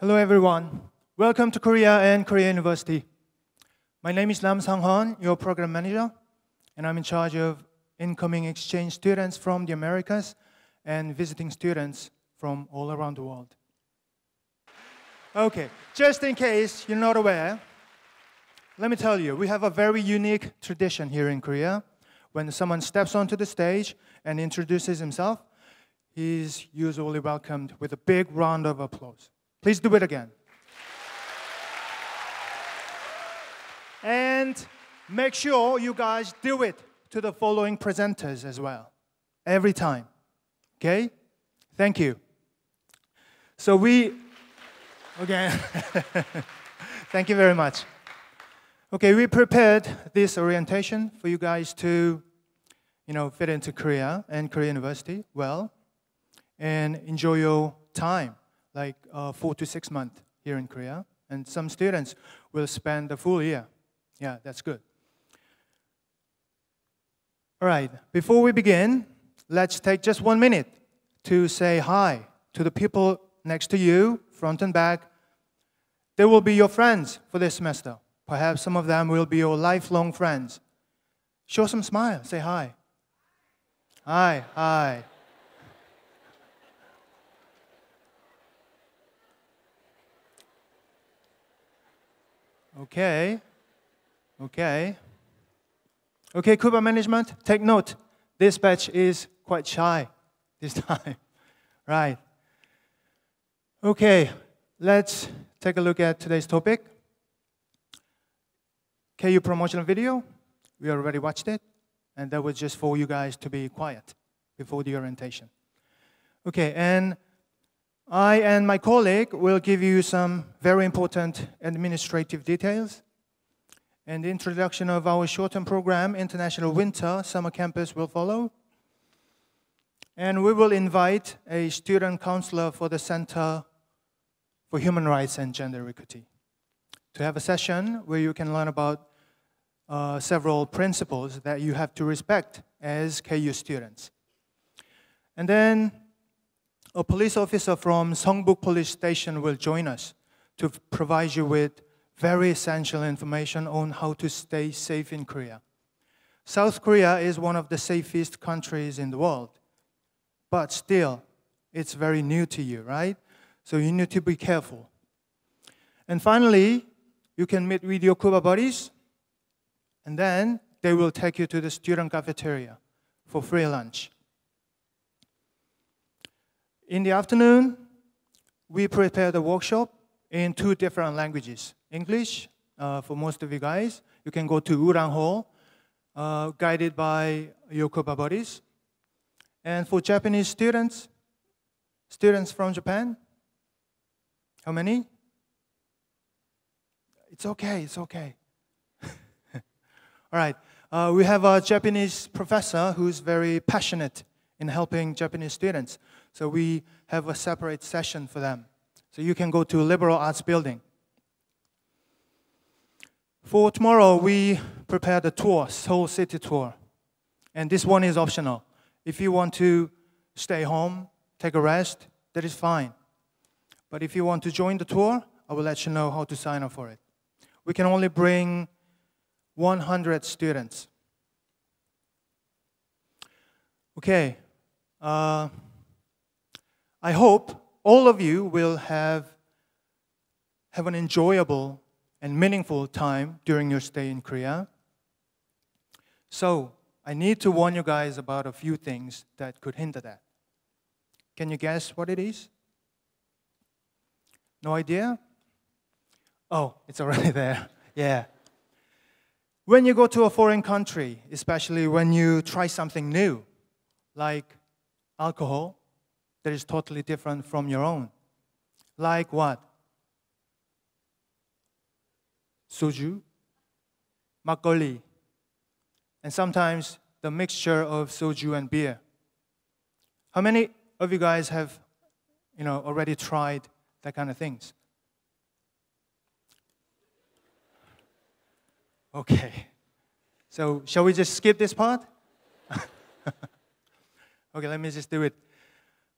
Hello everyone. Welcome to Korea and Korea University. My name is Lam Sang-hon, your program manager, and I'm in charge of incoming exchange students from the Americas and visiting students from all around the world. Okay, just in case you're not aware, let me tell you, we have a very unique tradition here in Korea. When someone steps onto the stage and introduces himself, he's usually welcomed with a big round of applause. Please do it again. And make sure you guys do it to the following presenters as well, every time. Okay? Thank you. So again, thank you very much. Okay, we prepared this orientation for you guys to, fit into Korea and Korea University well, and enjoy your time, like 4 to 6 months here in Korea. And some students will spend the full year. Yeah, that's good. All right, before we begin, let's take just 1 minute to say hi to the people next to you, front and back. They will be your friends for this semester. Perhaps some of them will be your lifelong friends. Show some smile, say hi. Hi, hi. Okay. Okay, Kuba management, take note. This batch is quite shy this time. Right. Okay, let's take a look at today's topic. KU promotional video. We already watched it, and that was just for you guys to be quiet before the orientation. Okay, and I and my colleague will give you some very important administrative details. And the introduction of our short-term program, International Winter Summer Campus, will follow. And we will invite a student counselor for the Center for Human Rights and Gender Equity to have a session where you can learn about several principles that you have to respect as KU students. And then a police officer from Seongbuk Police Station will join us to provide you with very essential information on how to stay safe in Korea. South Korea is one of the safest countries in the world, but still, it's very new to you, right? So you need to be careful. And finally, you can meet with your Kuba buddies, and then they will take you to the student cafeteria for free lunch. In the afternoon, we prepared a workshop in 2 different languages. English, for most of you guys. You can go to Urang Hall, guided by your Kuba buddies. And for Japanese students from Japan, how many? It's okay. All right, we have a Japanese professor who's very passionate in helping Japanese students. So we have a separate session for them. So you can go to Liberal Arts Building. For tomorrow, we prepared a tour, Seoul City tour. And this one is optional. If you want to stay home, take a rest, that is fine. But if you want to join the tour, I will let you know how to sign up for it. We can only bring 100 students. Okay. I hope all of you will have an enjoyable and meaningful time during your stay in Korea. So, I need to warn you guys about a few things that could hinder that. Can you guess what it is? No idea? Oh, it's already there. Yeah. When you go to a foreign country, especially when you try something new, like alcohol, that is totally different from your own. Like what? Soju, makgeolli, and sometimes the mixture of soju and beer. How many of you guys have, already tried that kind of things? Okay. So, shall we just skip this part? Okay, let me just do it.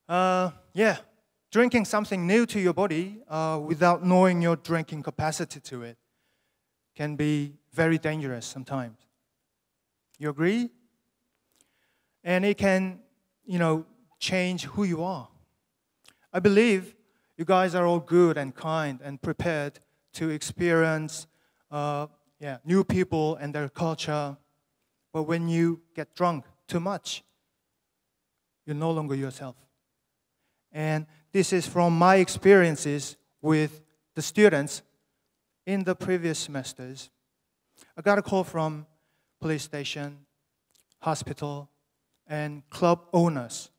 Yeah. drinking something new to your body without knowing your drinking capacity to it can be very dangerous sometimes. You agree? And it can, change who you are. I believe you guys are all good and kind and prepared to experience new people and their culture. But when you get drunk too much, you're no longer yourself. And this is from my experiences with the students in the previous semesters. I got a call from police station, hospital, and club owners.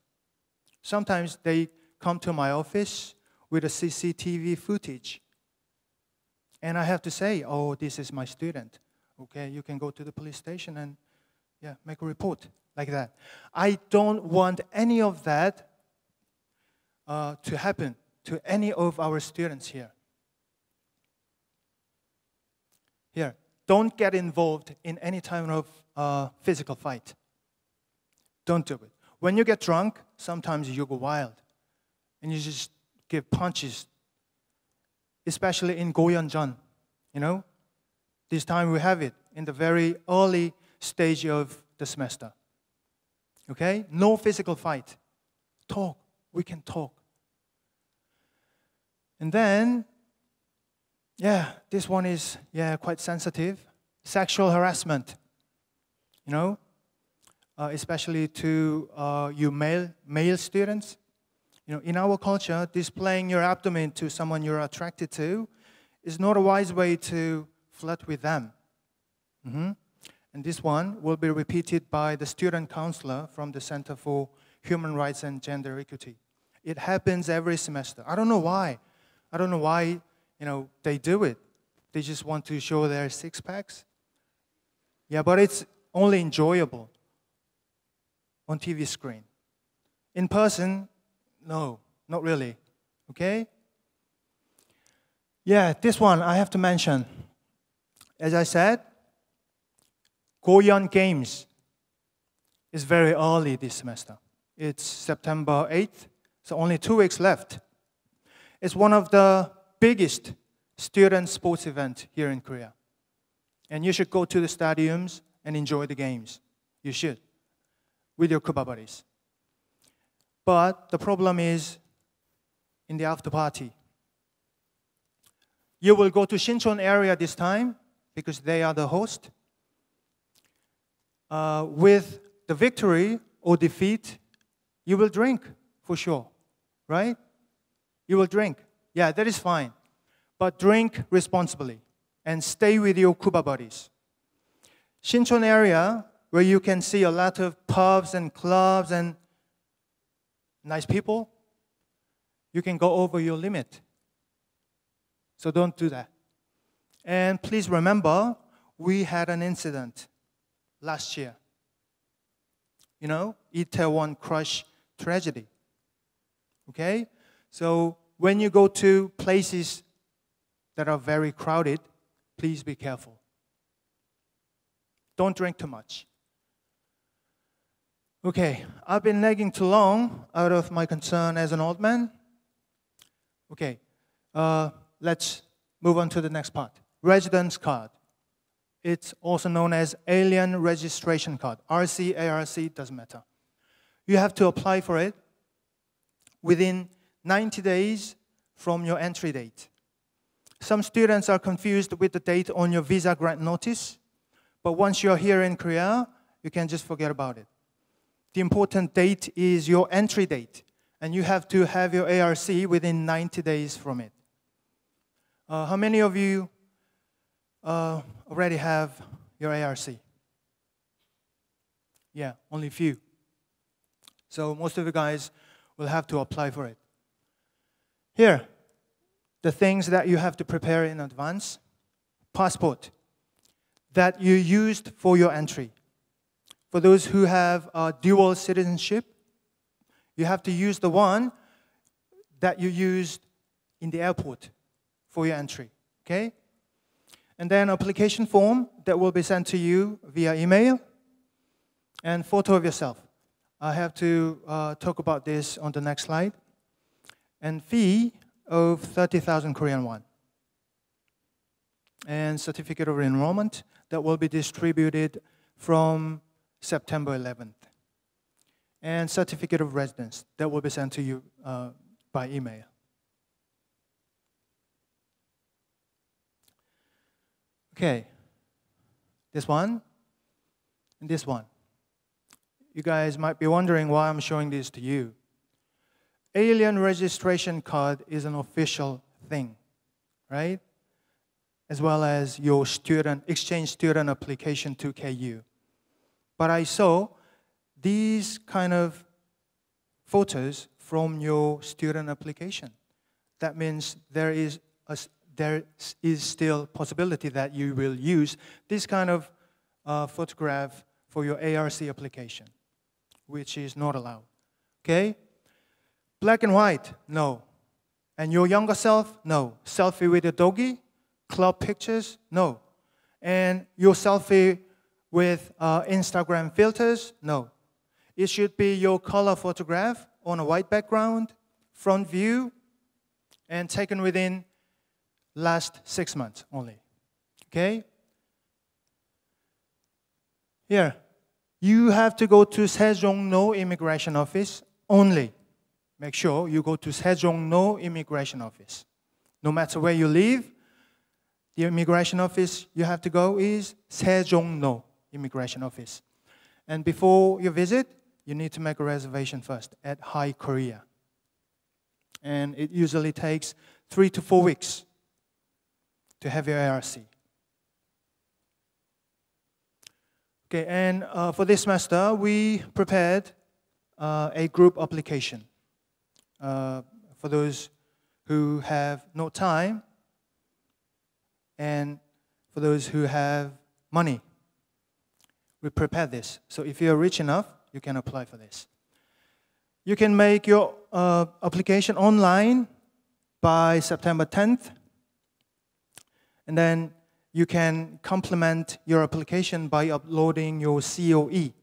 Sometimes they come to my office with a CCTV footage. And I have to say, oh, this is my student. Okay, you can go to the police station and make a report like that. I don't want any of that to happen to any of our students here. Here, don't get involved in any type of physical fight. Don't do it. When you get drunk, sometimes you go wild and you just give punches, especially in Goyeonjeon. This time we have it in the very early stage of the semester. Okay? No physical fight. Talk. We can talk. And then, this one is, quite sensitive. Sexual harassment. Especially to you male students. In our culture, displaying your abdomen to someone you're attracted to is not a wise way to flirt with them. And this one will be repeated by the student counselor from the Center for Human Rights and Gender Equity. It happens every semester. I don't know why. They do it. They just want to show their six packs. Yeah, but it's only enjoyable on TV screen. In person, no, not really. Okay? Yeah, this one I have to mention. As I said, Goyeon Games is very early this semester. It's September 8th, so only 2 weeks left. It's one of the biggest student sports events here in Korea. And you should go to the stadiums and enjoy the games. You should, with your Kuba buddies. But the problem is in the after party. You will go to Shincheon area this time because they are the host. With the victory or defeat, you will drink for sure, right? You will drink. Yeah, that is fine. But drink responsibly and stay with your Kuba buddies. Shincheon area, where you can see a lot of pubs and clubs and nice people, you can go over your limit. So don't do that. And please remember, we had an incident last year. Itaewon Crush tragedy. Okay? So when you go to places that are very crowded, please be careful. Don't drink too much. Okay, I've been nagging too long out of my concern as an old man. Okay, let's move on to the next part. Residence card. It's also known as Alien Registration Card. RC, ARC, doesn't matter. You have to apply for it within 90 days from your entry date. Some students are confused with the date on your visa grant notice, but once you're here in Korea, you can just forget about it. The important date is your entry date, and you have to have your ARC within 90 days from it. How many of you already have your ARC? Yeah, only a few. So most of you guys will have to apply for it. Here, the things that you have to prepare in advance. Passport that you used for your entry. For those who have dual citizenship, you have to use the one that you used in the airport for your entry, okay? And then application form that will be sent to you via email, and photo of yourself. I have to talk about this on the next slide. and fee of 30,000 Korean won. And certificate of enrollment that will be distributed from September 11th. And certificate of residence that will be sent to you by email. Okay, this one and this one. You guys might be wondering why I'm showing this to you. Alien registration card is an official thing, right? As well as your exchange student application to KU. But I saw these kind of photos from your student application. That means there is still possibility that you will use this kind of photograph for your ARC application, which is not allowed. Okay? Black and white, no. And your younger self, no. Selfie with a doggy, club pictures, no. And your selfie with Instagram filters, no. It should be your color photograph on a white background, front view, and taken within last 6 months only. Okay? Here, you have to go to Sejongno Immigration Office only. Make sure you go to Sejongno Immigration Office. No matter where you live, the immigration office you have to go is Sejongno Immigration Office. And before you visit, you need to make a reservation first at Hi Korea. And it usually takes 3 to 4 weeks to have your ARC. Okay, and for this semester, we prepared a group application. For those who have no time and for those who have money. We prepared this. So if you're rich enough, you can apply for this. You can make your application online by September 10th. And then you can complement your application by uploading your COE.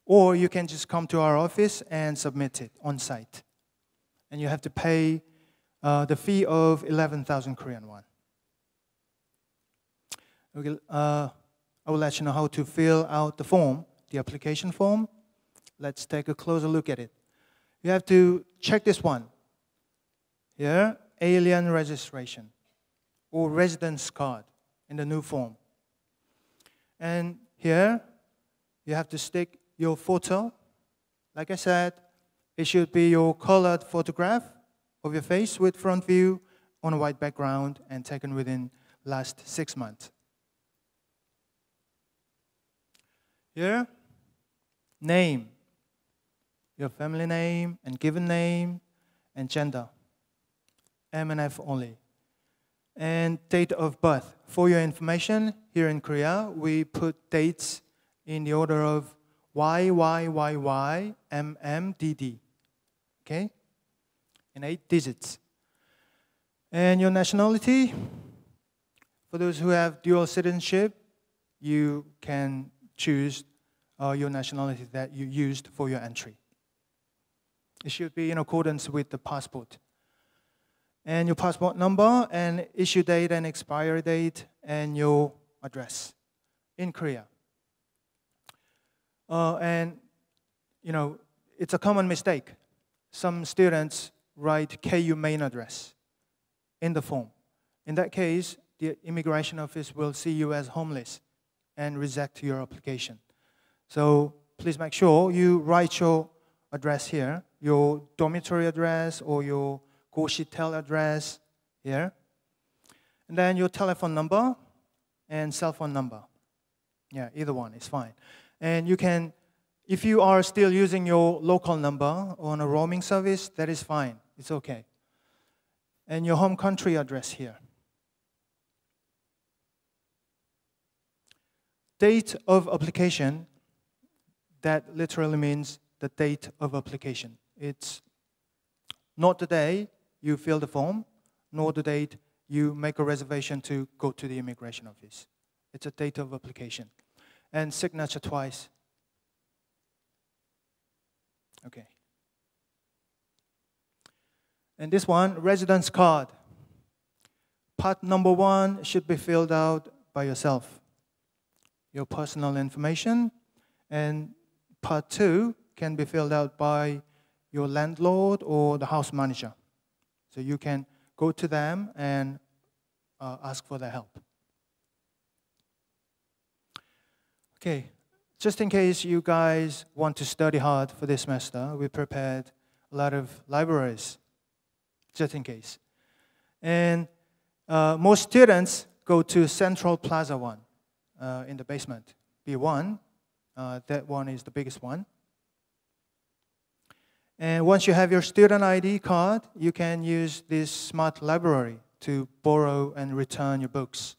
Or you can just come to our office and submit it on site. And you have to pay the fee of 11,000 Korean won. Okay, I will let you know how to fill out the form, the application form. Let's take a closer look at it. You have to check this one. Here, alien registration or residence card in the new form. And here, you have to stick your photo. Like I said, it should be your colored photograph of your face with front view on a white background and taken within last 6 months. Here, name, your family name and given name and gender, M and F only. And date of birth. For your information, here in Korea, we put dates in the order of YYYY, MMDD. Okay? In 8 digits. And your nationality, for those who have dual citizenship, you can choose your nationality that you used for your entry. It should be in accordance with the passport. And your passport number and issue date and expiry date and your address in Korea. And, you know, it's a common mistake. Some students write KU main address in the form. In that case, the immigration office will see you as homeless and reject your application. So please make sure you write your address here, your dormitory address or your Go-Sitel address here. And then your telephone number and cell phone number. Yeah, either one is fine. And you can, if you are still using your local number on a roaming service, that is fine. It's okay. And your home country address here. Date of application, that literally means the date of application. It's not the day you fill the form, nor the date you make a reservation to go to the immigration office. It's a date of application. And signature twice. Okay. And this one, residence card. Part number 1 should be filled out by yourself, your personal information, and part 2 can be filled out by your landlord or the house manager. So you can go to them and ask for their help. Okay, just in case you guys want to study hard for this semester, we prepared a lot of libraries, just in case. And most students go to Central Plaza 1 in the basement, B1. That one is the biggest one. And once you have your student ID card, you can use this smart library to borrow and return your books.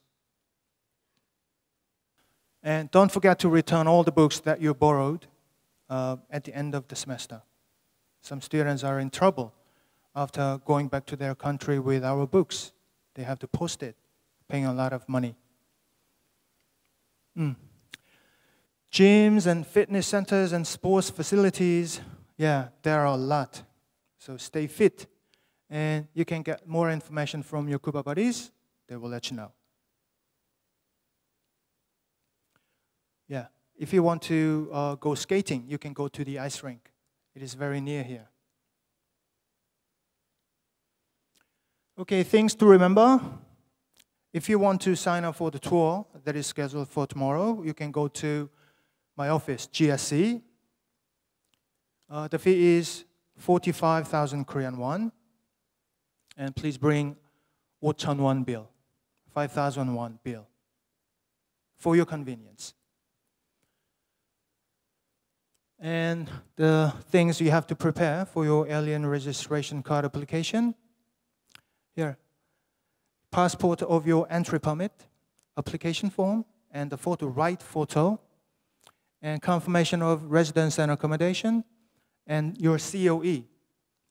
And don't forget to return all the books that you borrowed at the end of the semester. Some students are in trouble after going back to their country with our books. They have to post it, paying a lot of money. Gyms and fitness centers and sports facilities, yeah, there are a lot. So stay fit. And you can get more information from your Kuba buddies. They will let you know. Yeah, if you want to go skating, you can go to the ice rink. It is very near here. Okay, things to remember. If you want to sign up for the tour that is scheduled for tomorrow, you can go to my office, GSC. The fee is 45,000 Korean won. And please bring 5,000 won bill, 5,000 won bill, for your convenience. And the things you have to prepare for your alien registration card application. Here, passport of your entry permit, application form, and the right photo, and confirmation of residence and accommodation, and your COE.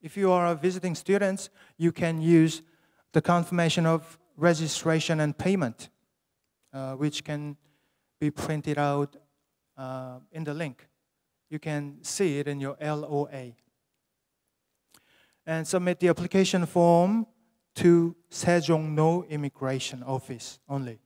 If you are a visiting student, you can use the confirmation of registration and payment, which can be printed out in the link. You can see it in your LOA. And submit the application form to Sejongno Immigration Office only.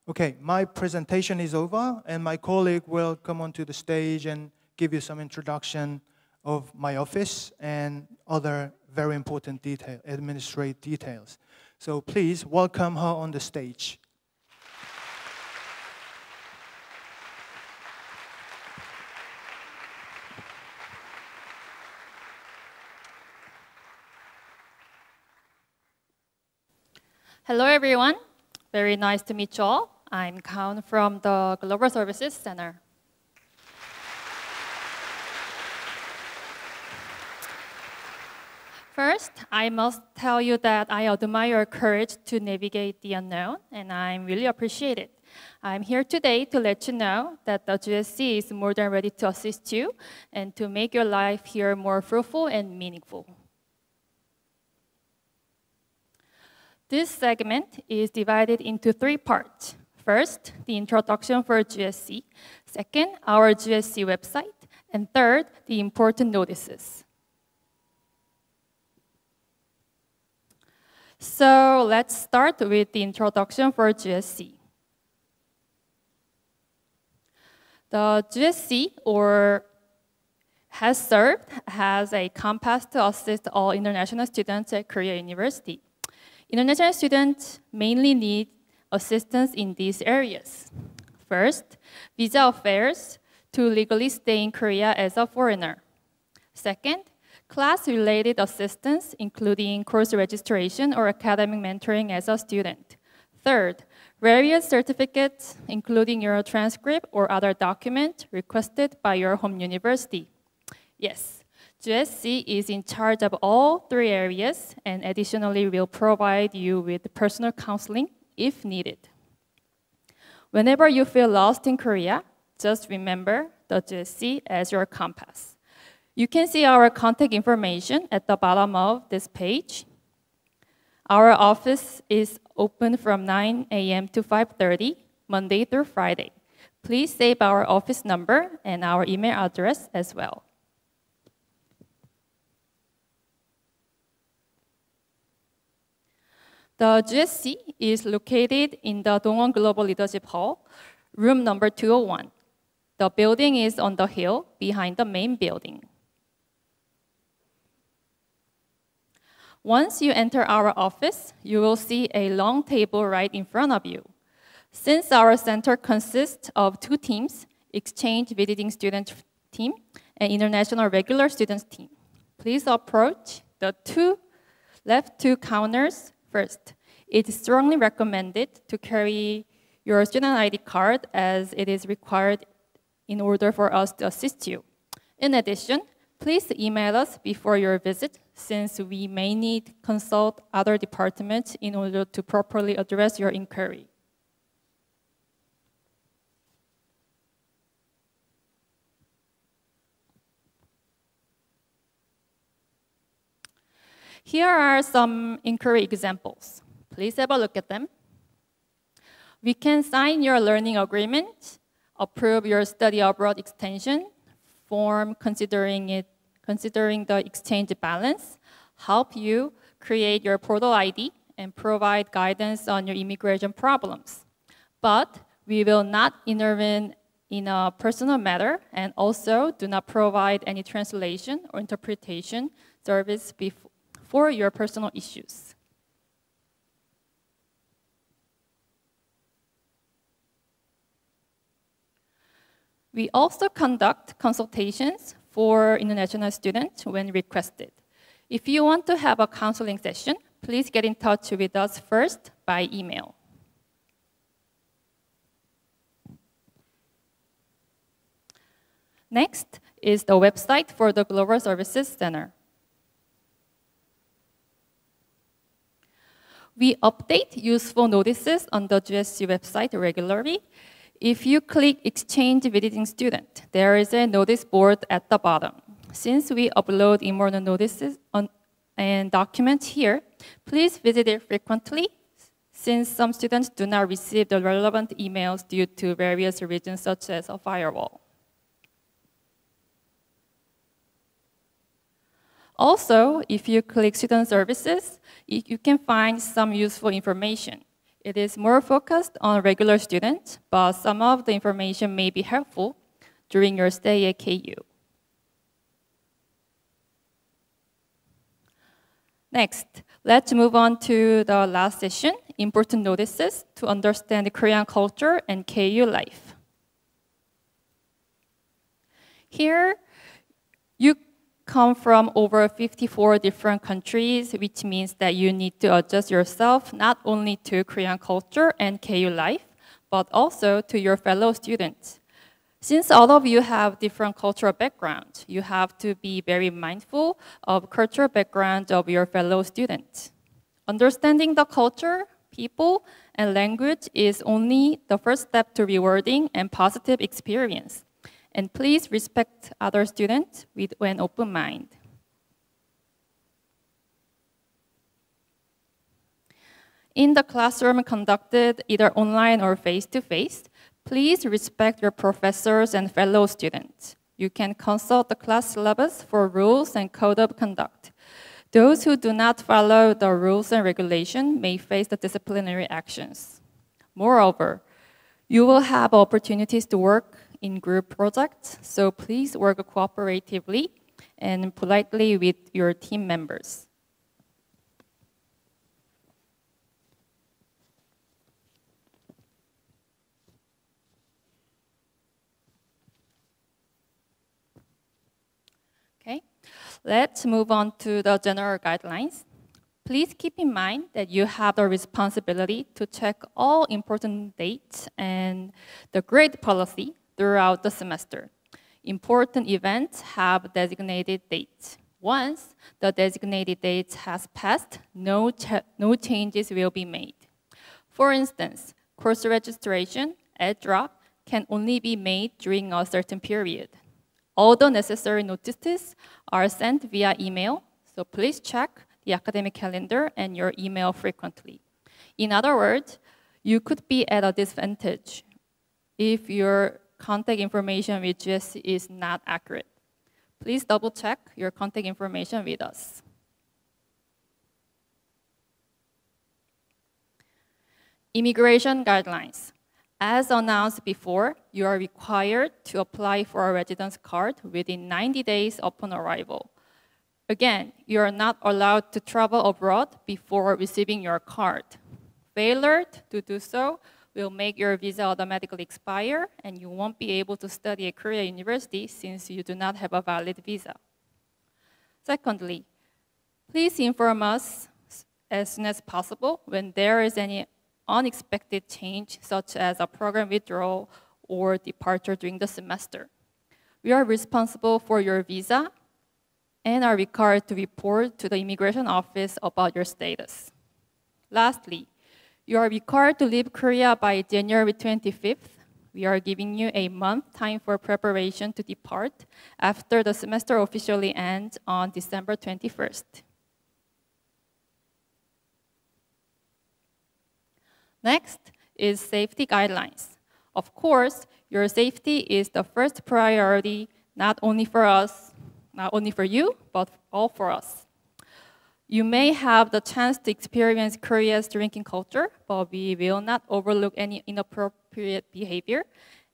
Okay, my presentation is over, and my colleague will come onto the stage and give you some introduction of my office and other very important administrative details. So please welcome her on the stage. Hello, everyone. Very nice to meet you all. I'm Kaun from the Global Services Center. First, I must tell you that I admire your courage to navigate the unknown, and I really appreciate it. I'm here today to let you know that the GSC is more than ready to assist you and to make your life here more fruitful and meaningful. This segment is divided into 3 parts. First, the introduction for GSC. Second, our GSC website. And third, the important notices. So let's start with the introduction for GSC. The GSC, or has served as a compass to assist all international students at Korea University. International students mainly need assistance in these areas. First, visa affairs to legally stay in Korea as a foreigner. Second, class-related assistance, including course registration or academic mentoring as a student. Third, various certificates, including your transcript or other document requested by your home university. Yes. GSC is in charge of all 3 areas and additionally will provide you with personal counseling if needed. Whenever you feel lost in Korea, just remember the GSC as your compass. You can see our contact information at the bottom of this page. Our office is open from 9 a.m. to 5:30, Monday through Friday. Please save our office number and our email address as well. The GSC is located in the Dongwon Global Leadership Hall, room number 201. The building is on the hill behind the main building. Once you enter our office, you will see a long table right in front of you. Since our center consists of 2 teams, exchange visiting student team and international regular students team, please approach the left 2 counters first. It is strongly recommended to carry your student ID card as it is required in order for us to assist you. In addition, please email us before your visit since we may need to consult other departments in order to properly address your inquiry. Here are some inquiry examples. Please have a look at them. We can sign your learning agreement, approve your study abroad extension, form considering the exchange balance, help you create your portal ID, and provide guidance on your immigration problems. But we will not intervene in a personal matter and also do not provide any translation or interpretation service for your personal issues. We also conduct consultations for international students when requested. If you want to have a counseling session, please get in touch with us first by email. Next is the website for the Global Services Center. We update useful notices on the GSC website regularly. If you click Exchange Visiting Student, there is a notice board at the bottom. Since we upload important notices and documents here, please visit it frequently since some students do not receive the relevant emails due to various reasons such as a firewall. Also, if you click Student Services, you can find some useful information. It is more focused on regular students, but some of the information may be helpful during your stay at KU. Next, let's move on to the last session, important notices to understand Korean culture and KU life. Here, you come from over 54 different countries, which means that you need to adjust yourself not only to Korean culture and KU life, but also to your fellow students. Since all of you have different cultural backgrounds, you have to be very mindful of cultural background of your fellow students. Understanding the culture, people, and language is only the first step to rewarding and positive experience. And please respect other students with an open mind. In the classroom conducted either online or face-to-face, please respect your professors and fellow students. You can consult the class syllabus for rules and code of conduct. Those who do not follow the rules and regulations may face the disciplinary actions. Moreover, you will have opportunities to work in group projects, so please work cooperatively and politely with your team members. Okay, let's move on to the general guidelines. Please keep in mind that you have the responsibility to check all important dates and the grade policy throughout the semester. Important events have designated dates. Once the designated date has passed, no changes will be made. For instance, course registration, airdrop, can only be made during a certain period. All the necessary notices are sent via email, so please check the academic calendar and your email frequently. In other words, you could be at a disadvantage if your contact information with GSC is not accurate. Please double check your contact information with us. Immigration guidelines. As announced before, you are required to apply for a residence card within 90 days upon arrival. Again, you are not allowed to travel abroad before receiving your card. Failure to do so will make your visa automatically expire, and you won't be able to study at Korea University since you do not have a valid visa. Secondly, please inform us as soon as possible when there is any unexpected change, such as a program withdrawal or departure during the semester. We are responsible for your visa and are required to report to the immigration office about your status. Lastly, you are required to leave Korea by January 25th. We are giving you a month time for preparation to depart after the semester officially ends on December 21st. Next is safety guidelines. Of course, your safety is the first priority, not only for us, not only for you, but all for us. You may have the chance to experience Korea's drinking culture, but we will not overlook any inappropriate behavior.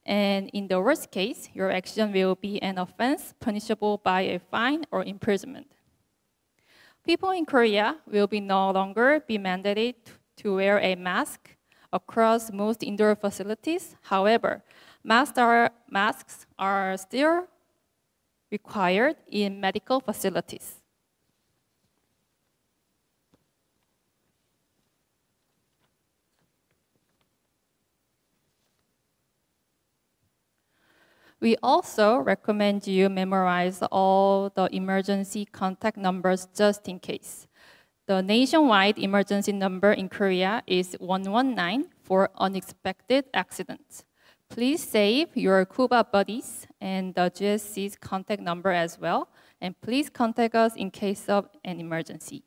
And in the worst case, your action will be an offense punishable by a fine or imprisonment. People in Korea will no longer be mandated to wear a mask across most indoor facilities. However, masks are still required in medical facilities. We also recommend you memorize all the emergency contact numbers just in case. The nationwide emergency number in Korea is 119 for unexpected accidents. Please save your Cuba buddies and the GSC's contact number as well, and please contact us in case of an emergency.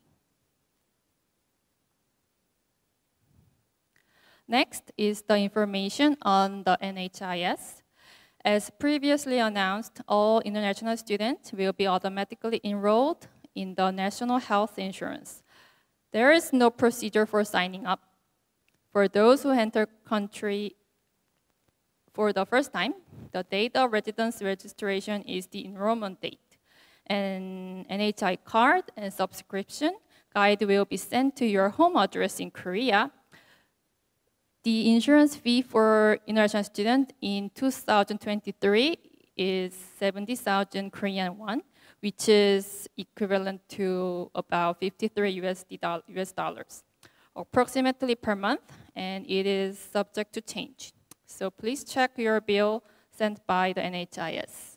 Next is the information on the NHIS. As previously announced, all international students will be automatically enrolled in the National Health Insurance. There is no procedure for signing up. For those who enter country for the first time, the date of residence registration is the enrollment date. An NHI card and subscription guide will be sent to your home address in Korea. The insurance fee for international students in 2023 is 70,000 Korean won, which is equivalent to about 53 US dollars, approximately per month, and it is subject to change. So please check your bill sent by the NHIS.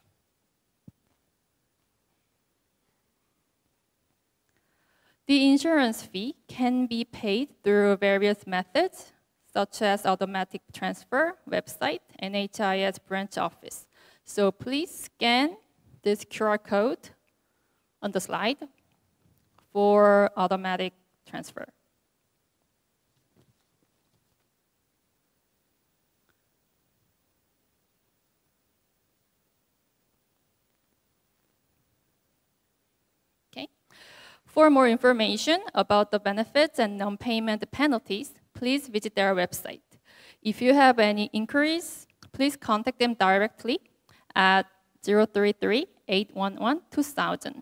The insurance fee can be paid through various methods, such as automatic transfer, website, NHIS branch office. So please scan this QR code on the slide for automatic transfer. Okay. For more information about the benefits and non-payment penalties, please visit their website. If you have any inquiries, please contact them directly at 033-811-2000.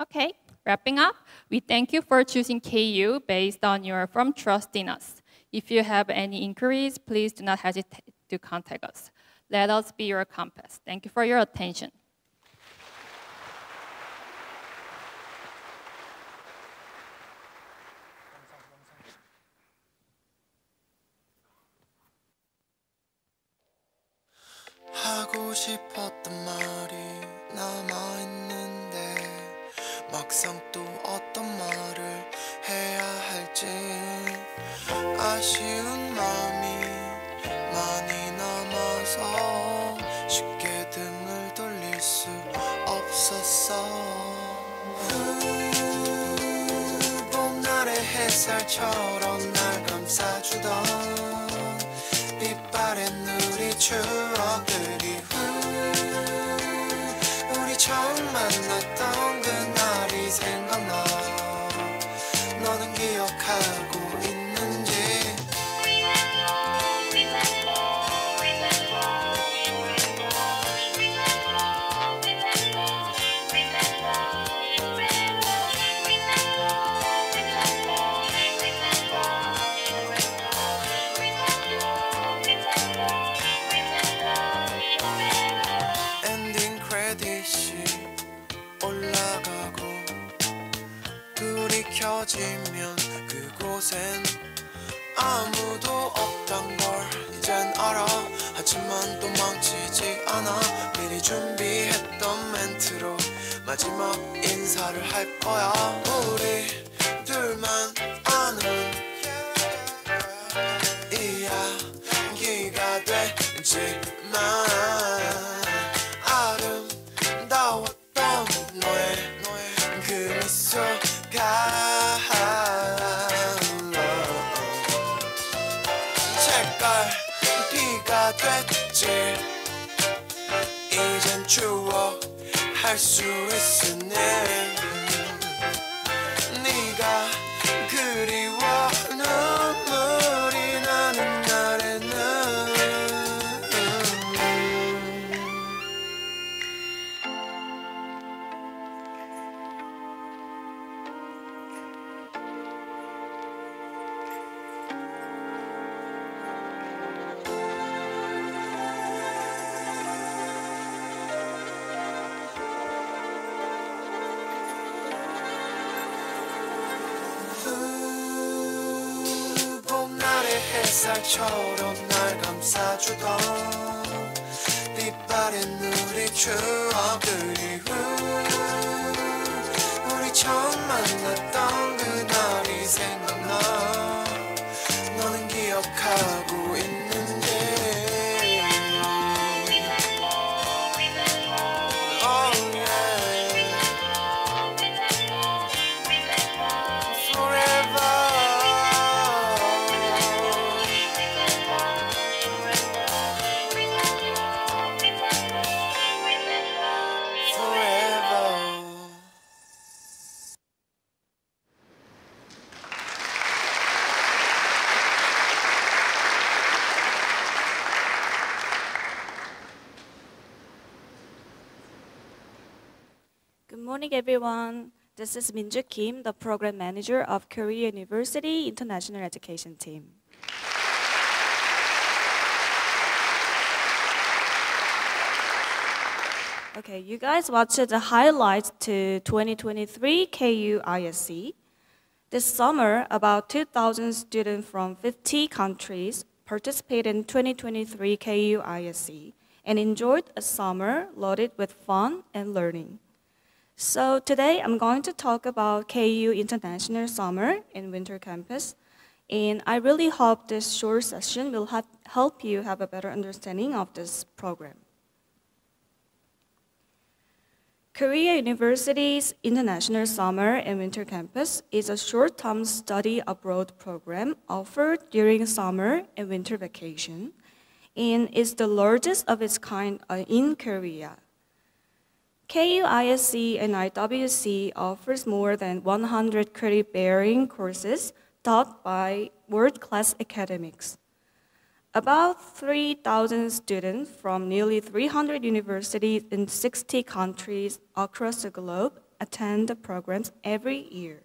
Okay, wrapping up, we thank you for choosing KU based on your firm trust in us. If you have any inquiries, please do not hesitate to contact us. Let us be your compass. Thank you for your attention. 하고 싶었던 말이 남아있는데 막상 또 어떤 말을 해야 할지 아쉬운 마음이 많이 남아서 쉽게 등을 돌릴 수 없었어 봄날의 햇살처럼 날 감싸주던 빛바랜 우리 추억들이 우리 처음 만났던 그날이 생각나 알아. 하지만 또 망치지 않아. 미리 준비했던 멘트로 마지막 인사를 할 거야. 우리 둘만 아는 이야기가 되지만 아름다웠던 너의 그 미소가 색깔비가 됐지. 이젠 추억할 수 있으니 네가 그리워 눈물이 나는 날에는 봄날의 햇살처럼 날 감싸주던 빛바랜 우리 추억들이 우리 처음 만났던 그날이 생각나. 너는 기억하고 있는데 Oh yeah Forever Forever. Good morning, everyone. This is Minju Kim, the Program Manager of Korea University International Education Team. Okay, you guys watched the highlights to 2023 KU ISC. This summer, about 2,000 students from 50 countries participated in 2023 KU ISC and enjoyed a summer loaded with fun and learning. So today I'm going to talk about KU International Summer and Winter Campus, and I really hope this short session will help you have a better understanding of this program. Korea University's International Summer and Winter Campus is a short-term study abroad program offered during summer and winter vacation, and is the largest of its kind in Korea. KUISC and IWC offers more than 100 credit-bearing courses taught by world-class academics. About 3,000 students from nearly 300 universities in 60 countries across the globe attend the programs every year.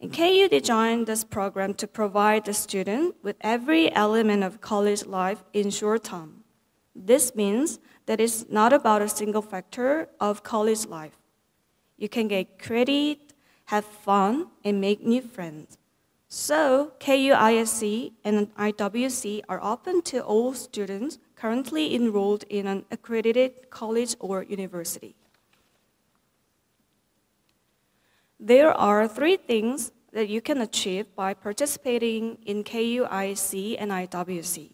And KU designed this program to provide the student with every element of college life in short term. This means that it's not about a single factor of college life. You can get credit, have fun, and make new friends. So, KUISC and IWC are open to all students currently enrolled in an accredited college or university. There are 3 things that you can achieve by participating in KUISC and IWC: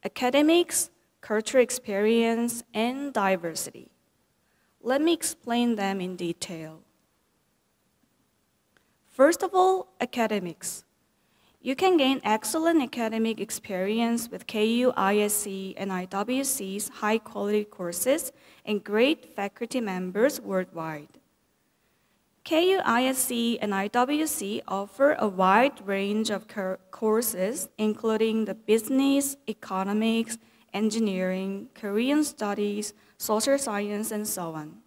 academics, cultural experience, and diversity. Let me explain them in detail. First of all, academics. You can gain excellent academic experience with KUISC and IWC's high-quality courses and great faculty members worldwide. KUISC and IWC offer a wide range of courses, including the business, economics, engineering, Korean studies, social science, and so on.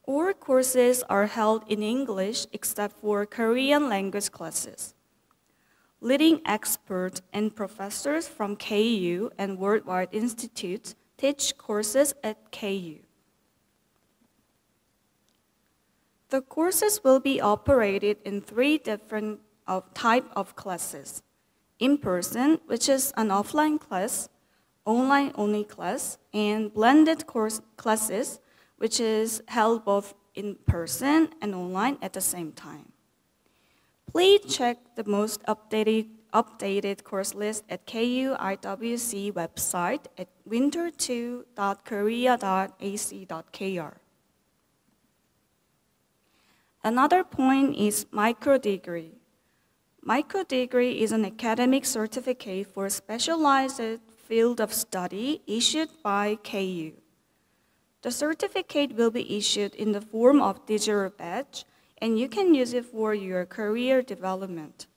All courses are held in English except for Korean language classes. Leading experts and professors from KU and worldwide institutes teach courses at KU. The courses will be operated in 3 different types of classes: in-person, which is an offline class, online-only class, and blended course classes, which is held both in person and online at the same time. Please check the most updated course list at KU-IWC website at winter2.korea.ac.kr. Another point is microdegree. Microdegree is an academic certificate for a specialized field of study issued by KU. The certificate will be issued in the form of digital badge, and you can use it for your career development.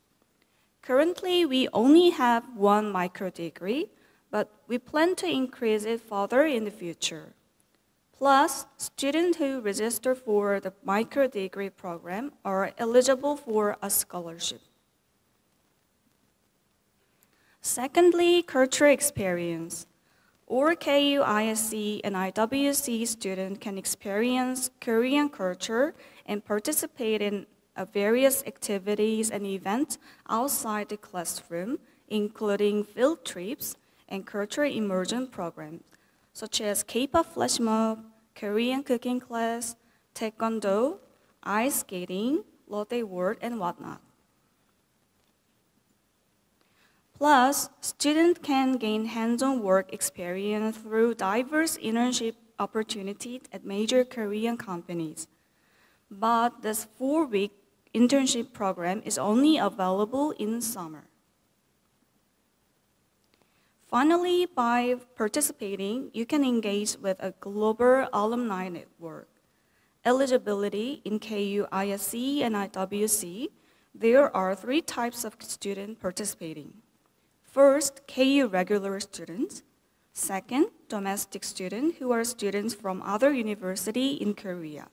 Currently, we only have one microdegree, but we plan to increase it further in the future. Plus, students who register for the microdegree program are eligible for a scholarship. Secondly, cultural experience. Or KU-ISC and IWC students can experience Korean culture and participate in various activities and events outside the classroom, including field trips and cultural immersion programs, such as K-pop flash mob, Korean cooking class, taekwondo, ice skating, Lotte World, and whatnot. Plus, students can gain hands-on work experience through diverse internship opportunities at major Korean companies. But this 4-week internship program is only available in summer. Finally, by participating, you can engage with a global alumni network. Eligibility in KU-ISC and IWC, there are 3 types of students participating. First, KU regular students. Second, domestic students who are students from other universities in Korea.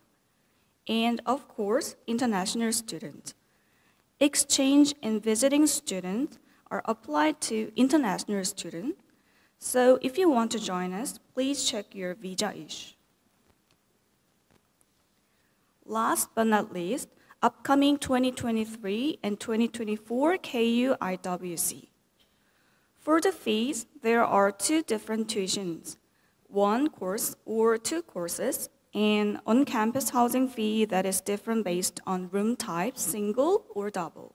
And of course, international students. Exchange and visiting students are applied to international students. So if you want to join us, please check your visa issue. Last but not least, upcoming 2023 and 2024 KU-IWC. For the fees, there are 2 different tuitions, 1 course or 2 courses, and on-campus housing fee that is different based on room type, single or double.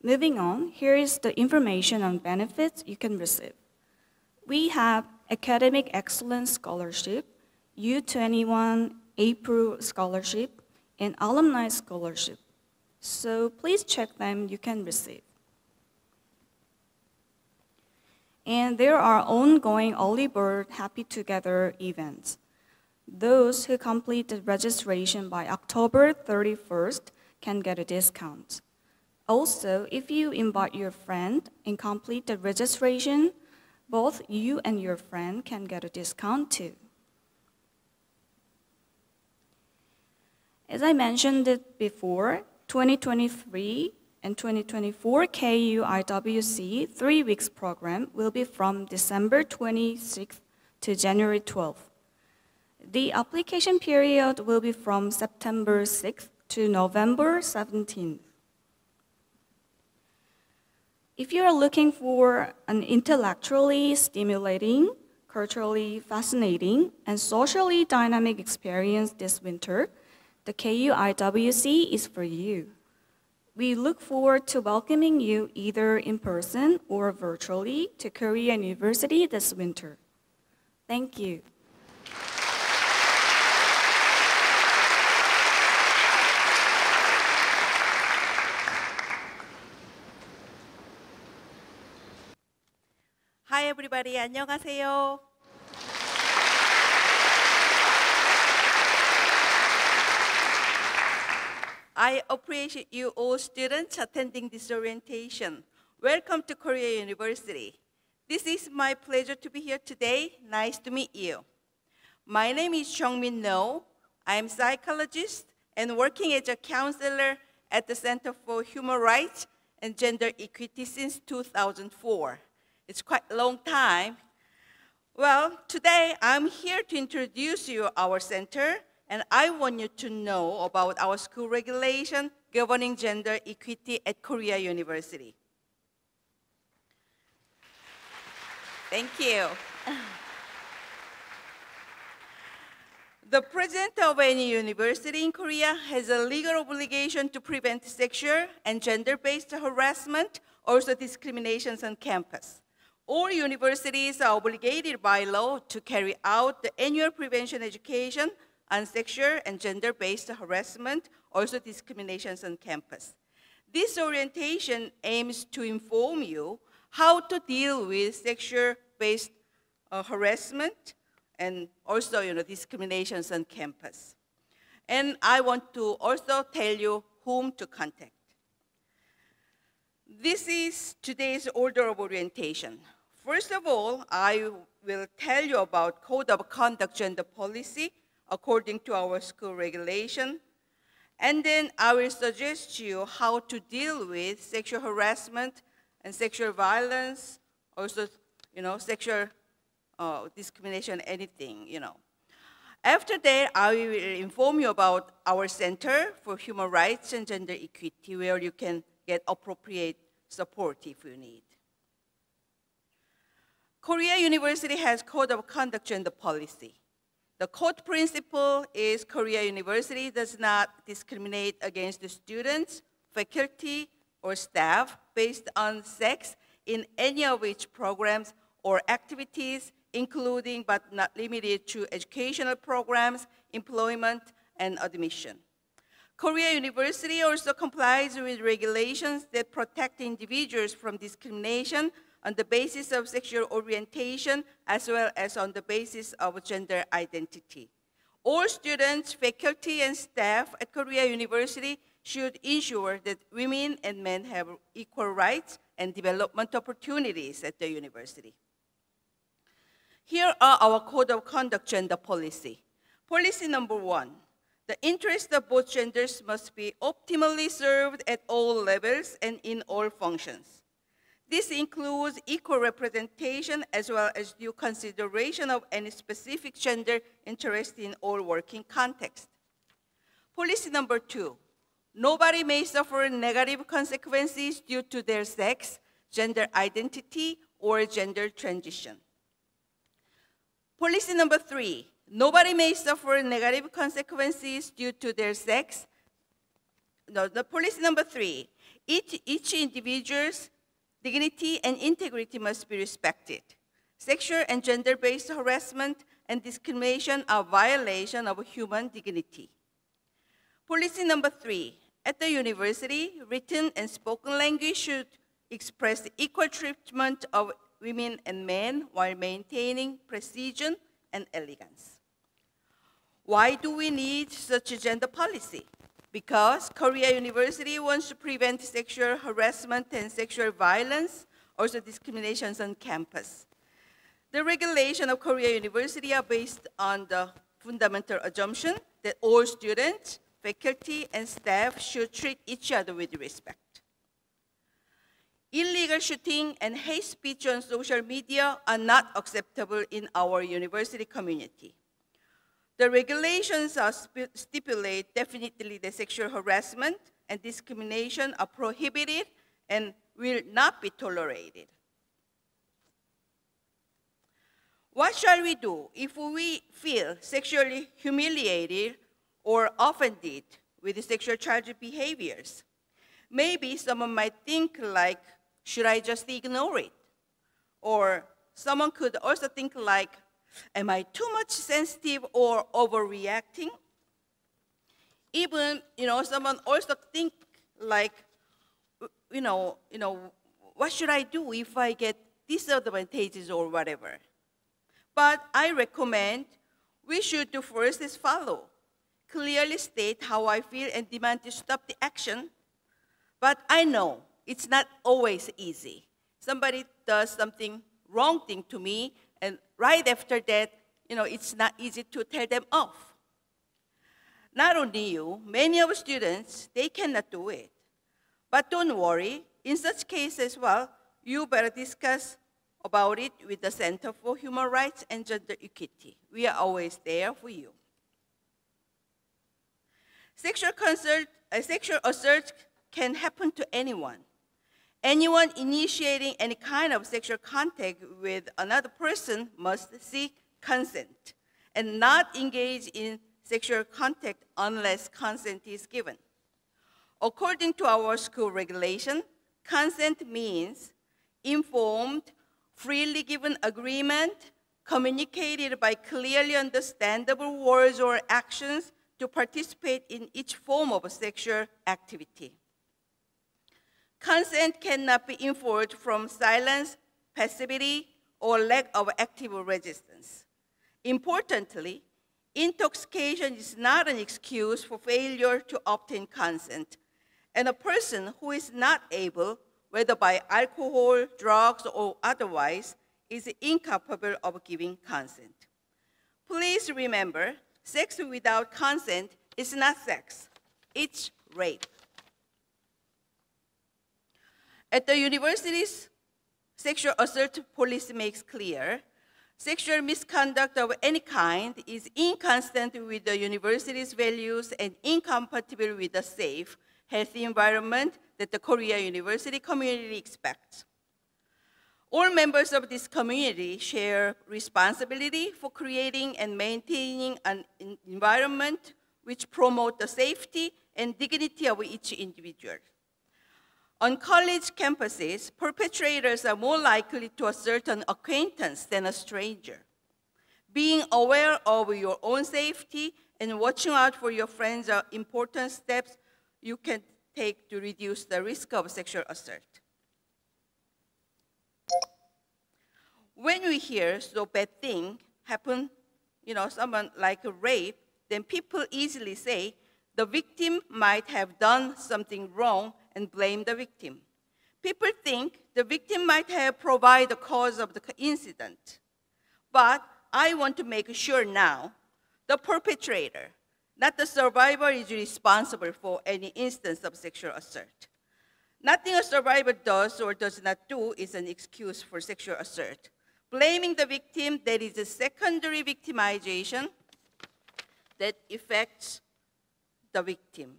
Moving on, here is the information on benefits you can receive. We have Academic Excellence Scholarship, U21 April Scholarship, and Alumni Scholarship. So please check them, you can receive. And there are ongoing early bird Happy Together events. Those who complete the registration by October 31st can get a discount. Also, if you invite your friend and complete the registration, both you and your friend can get a discount too. As I mentioned it before, 2023 and 2024 KU-IWC 3 weeks program will be from December 26th to January 12th. The application period will be from September 6th to November 17th. If you are looking for an intellectually stimulating, culturally fascinating, and socially dynamic experience this winter, the KU-IWC is for you. We look forward to welcoming you either in person or virtually to Korea University this winter. Thank you. Hi everybody, 안녕하세요. I appreciate you all students attending this orientation. Welcome to Korea University. This is my pleasure to be here today. Nice to meet you. My name is Jungmin No. I am a psychologist and working as a counselor at the Center for Human Rights and Gender Equity since 2004. It's quite a long time. Well, today I'm here to introduce you our center and I want you to know about our school regulation governing gender equity at Korea University. Thank you. The president of any university in Korea has a legal obligation to prevent sexual and gender-based harassment, also discriminations on campus. All universities are obligated by law to carry out the annual prevention education on sexual and gender-based harassment, also discriminations on campus. This orientation aims to inform you how to deal with sexual-based harassment and also discriminations on campus. And I want to also tell you whom to contact. This is today's order of orientation. First of all, I will tell you about Code of Conduct Gender Policy according to our school regulation. And then I will suggest you how to deal with sexual harassment and sexual violence, also sexual discrimination, anything. After that, I will inform you about our Center for Human Rights and Gender Equity, where you can get appropriate support if you need. Korea University has Code of Conduct Gender Policy. The code principle is Korea University does not discriminate against the students, faculty, or staff based on sex in any of its programs or activities, including but not limited to educational programs, employment, and admission. Korea University also complies with regulations that protect individuals from discrimination on the basis of sexual orientation as well as on the basis of gender identity. All students, faculty, and staff at Korea University should ensure that women and men have equal rights and development opportunities at the university. Here are our Code of Conduct Gender Policy. Policy number 1, the interests of both genders must be optimally served at all levels and in all functions. This includes equal representation as well as due consideration of any specific gender interest in all working contexts. Policy number 2, nobody may suffer negative consequences due to their sex, gender identity, or gender transition. Policy number 3, nobody may suffer negative consequences due to their sex. The policy number 3, each individual's dignity and integrity must be respected. Sexual and gender-based harassment and discrimination are violation of human dignity. Policy number 3, at the university, written and spoken language should express equal treatment of women and men while maintaining precision and elegance. Why do we need such a gender policy? Because Korea University wants to prevent sexual harassment and sexual violence, also discriminations on campus. The regulation of Korea University are based on the fundamental assumption that all students, faculty, and staff should treat each other with respect. Illegal shooting and hate speech on social media are not acceptable in our university community. The regulations stipulate definitely that sexual harassment and discrimination are prohibited and will not be tolerated. What shall we do if we feel sexually humiliated or offended with sexual childish behaviors? Maybe someone might think like, should I just ignore it? Or someone could also think like, am I too much sensitive or overreacting? Even, someone also think like, what should I do if I get disadvantages or whatever? But I recommend we should do first is follow. Clearly state how I feel and demand to stop the action. But I know it's not always easy. Somebody does something wrong thing to me, and right after that, it's not easy to tell them off. Not only you, many of students, they cannot do it. But don't worry, in such cases as well, you better discuss about it with the Center for Human Rights and Gender Equity. We are always there for you. Sexual assault can happen to anyone. Anyone initiating any kind of sexual contact with another person must seek consent and not engage in sexual contact unless consent is given. According to our school regulation, consent means informed, freely given agreement, communicated by clearly understandable words or actions to participate in each form of sexual activity. Consent cannot be inferred from silence, passivity, or lack of active resistance. Importantly, intoxication is not an excuse for failure to obtain consent, and a person who is not able, whether by alcohol, drugs, or otherwise, is incapable of giving consent. Please remember, sex without consent is not sex, it's rape. At the universities, sexual assault policy makes clear sexual misconduct of any kind is inconsistent with the university's values and incompatible with the safe, healthy environment that the Korea University community expects. All members of this community share responsibility for creating and maintaining an environment which promotes the safety and dignity of each individual. On college campuses, perpetrators are more likely to assert an acquaintance than a stranger. Being aware of your own safety and watching out for your friends are important steps you can take to reduce the risk of sexual assault. When we hear so bad thing happen, someone like a rape, then people easily say the victim might have done something wrong and blame the victim. People think the victim might have provided the cause of the incident. But I want to make sure now, the perpetrator, not the survivor, is responsible for any instance of sexual assault. Nothing a survivor does or does not do is an excuse for sexual assault. Blaming the victim, that is a secondary victimization that affects the victim,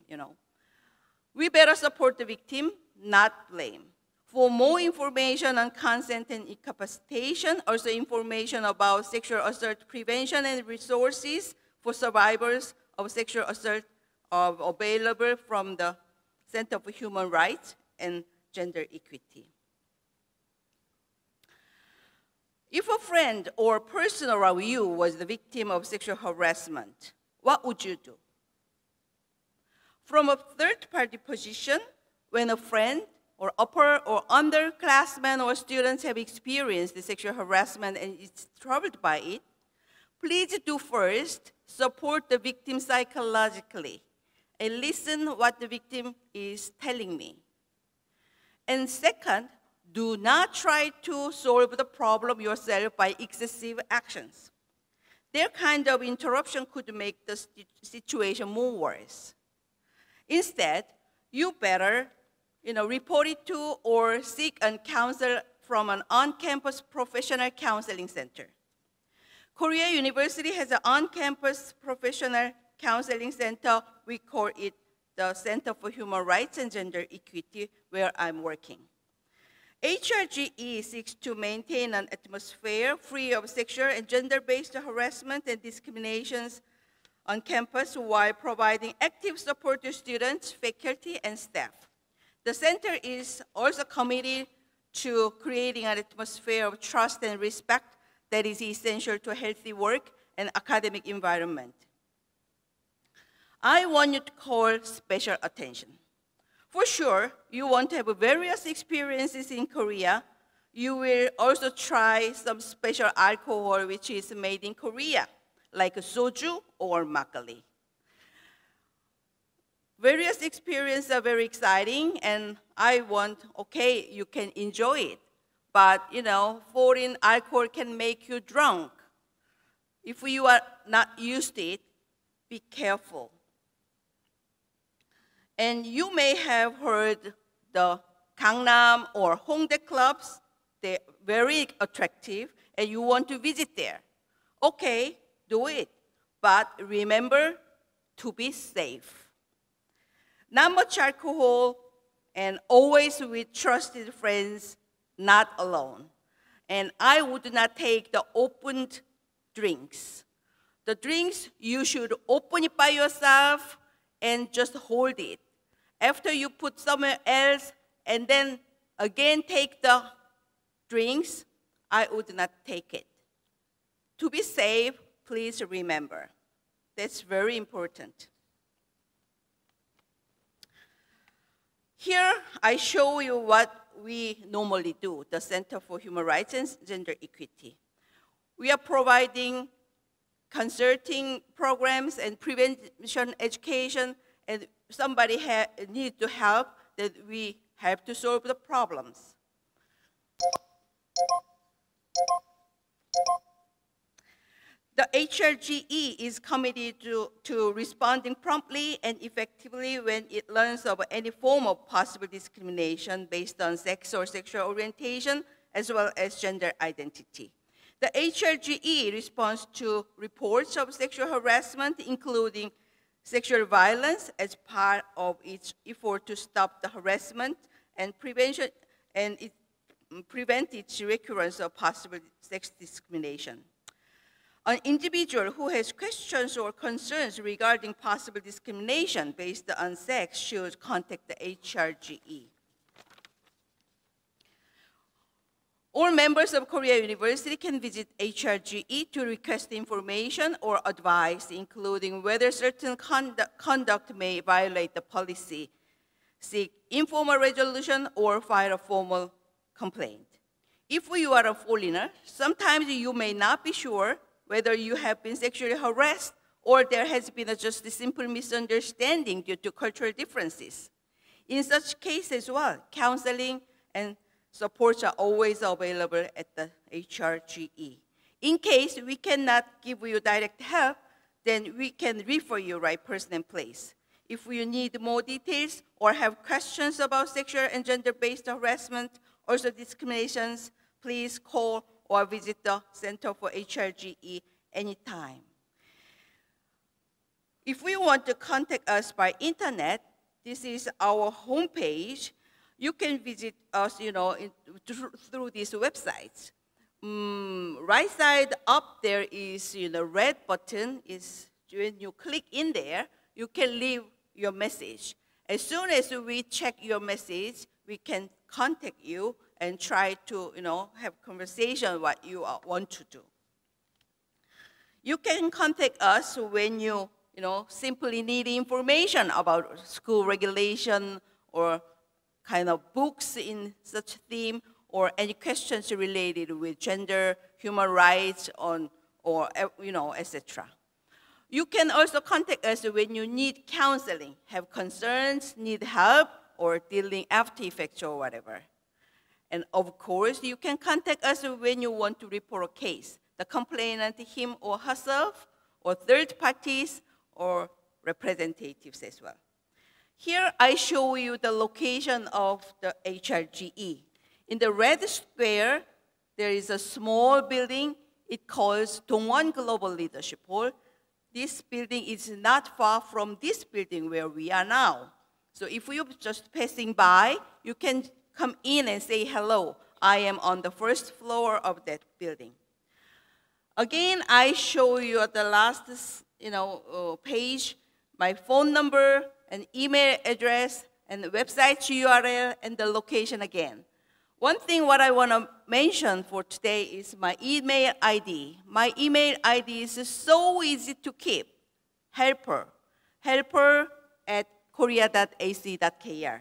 We better support the victim, not blame. For more information on consent and incapacitation, also information about sexual assault prevention and resources for survivors of sexual assault are available from the Center for Human Rights and Gender Equity. If a friend or person around you was the victim of sexual harassment, what would you do? From a third-party position, when a friend or upper or underclassmen or students have experienced the sexual harassment and is troubled by it, please do first support the victim psychologically and listen what the victim is telling me. And second, do not try to solve the problem yourself by excessive actions. Their kind of interruption could make the situation more worse. Instead, you better report it to or seek and counsel from an on-campus professional counseling center. Korea University has an on-campus professional counseling center. We call it the Center for Human Rights and Gender Equity, where I'm working. HRGE seeks to maintain an atmosphere free of sexual and gender-based harassment and discriminations on campus while providing active support to students, faculty, and staff. The center is also committed to creating an atmosphere of trust and respect that is essential to healthy work and academic environment. I want you to call special attention. For sure, you want to have various experiences in Korea. You will also try some special alcohol which is made in Korea, like soju or makgeolli. Various experiences are very exciting, and I want, okay, you can enjoy it. But, foreign alcohol can make you drunk. If you are not used to it, be careful. And you may have heard the Gangnam or Hongdae clubs. They're very attractive, and you want to visit there. Okay, do it. But remember to be safe. not much alcohol, and always with trusted friends, not alone. And I would not take the opened drinks. The drinks, you should open it by yourself and just hold it. After you put somewhere else and then again take the drinks, I would not take it. To be safe, please remember. That's very important. Here, I show you what we normally do, the Center for Human Rights and Gender Equity. We are providing consulting programs and prevention education, and somebody needs to help, that we help to solve the problems. The HRGE is committed to responding promptly and effectively when it learns of any form of possible discrimination based on sex or sexual orientation, as well as gender identity. The HRGE responds to reports of sexual harassment, including sexual violence, as part of its effort to stop the harassment and prevention, and prevent its recurrence of possible sex discrimination. An individual who has questions or concerns regarding possible discrimination based on sex should contact the HRGE. All members of Korea University can visit HRGE to request information or advice, including whether certain conduct may violate the policy, seek informal resolution, or file a formal complaint. If you are a foreigner, sometimes you may not be sure whether you have been sexually harassed or there has been just a simple misunderstanding due to cultural differences. In such cases as well, counseling and supports are always available at the HRGE. In case we cannot give you direct help, then we can refer you right person and place. If you need more details or have questions about sexual and gender-based harassment or discriminations, please call or visit the Center for HRGE anytime. If you want to contact us by internet, this is our homepage. You can visit us, through these websites. Right side up there is, red button. Is when you click in there, you can leave your message. As soon as we check your message, we can contact you and try to, have conversation what you want to do. You can contact us when you, simply need information about school regulation or kind of books in such theme, or any questions related with gender, human rights, or etc. You can also contact us when you need counseling, have concerns, need help, or dealing after effects or whatever. And of course, you can contact us when you want to report a case, the complainant, him or herself, or third parties, or representatives as well. Here, I show you the location of the HRGE. In the red square, there is a small building. It calls Dongwon Global Leadership Hall. This building is not far from this building where we are now. So if you're just passing by, you can come in and say hello. I am on the first floor of that building. Again, I show you at the last page my phone number, an email address, and the website URL, and the location again. One thing what I want to mention for today is my email ID. My email ID is so easy to keep. helper@korea.ac.kr.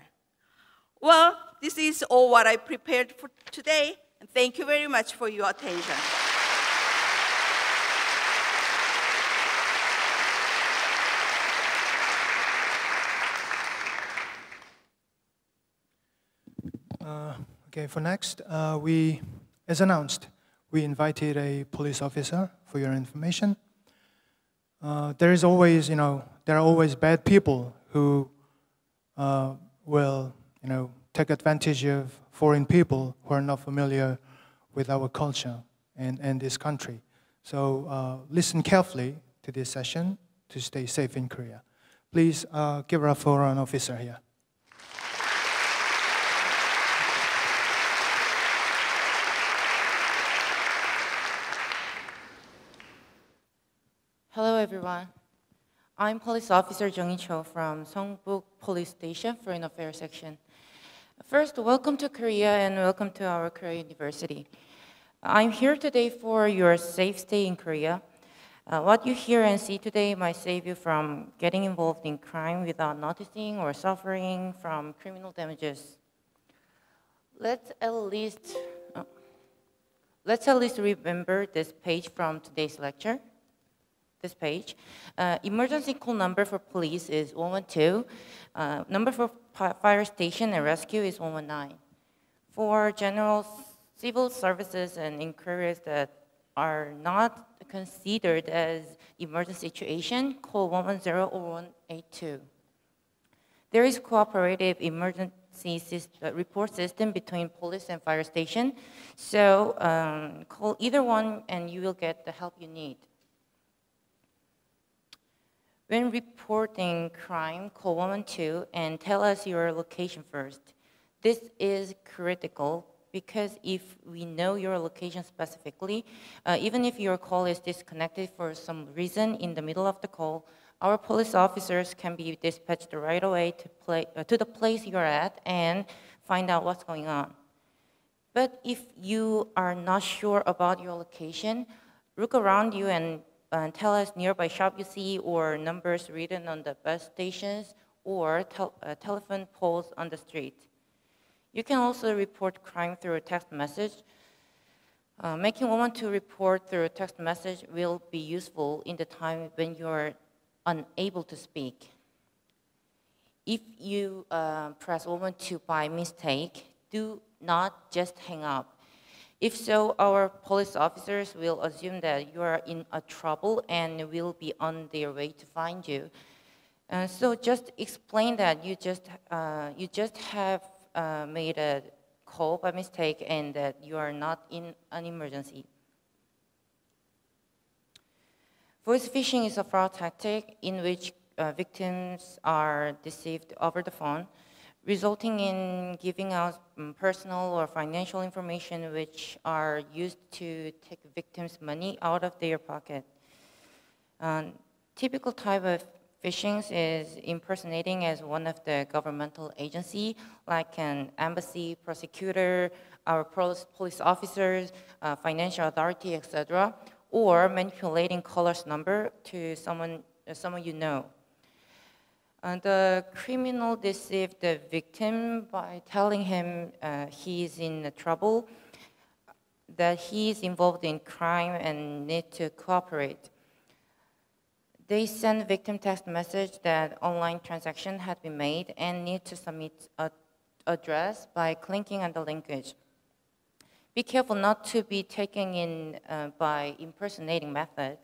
Well, this is all what I prepared for today, and thank you very much for your attention. Okay, for next, as announced, we invited a police officer for your information. There are always bad people who will, take advantage of foreign people who are not familiar with our culture and this country. So listen carefully to this session to stay safe in Korea. Please give it up for an officer here. Hello, everyone. I'm Police Officer Jung Cho from Seongbuk Police Station Foreign Affairs Section. First, welcome to Korea and welcome to our Korea University. I'm here today for your safe stay in Korea. What you hear and see today might save you from getting involved in crime without noticing or suffering from criminal damages. Let's at least remember this page from today's lecture. This page. Emergency call number for police is 112. Number for fire station and rescue is 119. For general civil services and inquiries that are not considered as emergency situation, call 110 or 182. There is cooperative emergency report system between police and fire station, so call either one and you will get the help you need. When reporting crime, call 112 and tell us your location first. This is critical because if we know your location specifically, even if your call is disconnected for some reason in the middle of the call, our police officers can be dispatched right away to the place you're at and find out what's going on. But if you are not sure about your location, look around you and tell us nearby shop you see or numbers written on the bus stations or telephone poles on the street. You can also report crime through a text message. Making 112 report through a text message will be useful in the time when you're unable to speak. If you press 112 by mistake, do not just hang up. If so, our police officers will assume that you are in a trouble and will be on their way to find you. So just explain that you just have made a call by mistake and that you are not in an emergency. Voice phishing is a fraud tactic in which victims are deceived over the phone, resulting in giving out personal or financial information which are used to take victims' money out of their pocket. Typical type of phishing is impersonating as one of the governmental agency, like an embassy, prosecutor, our police officers, financial authority, etc., or manipulating caller's number to someone you know. The criminal deceived the victim by telling him he is in trouble, that he is involved in crime and need to cooperate. They send victim text message that online transaction had been made and need to submit an address by clicking on the linkage. Be careful not to be taken in by impersonating method.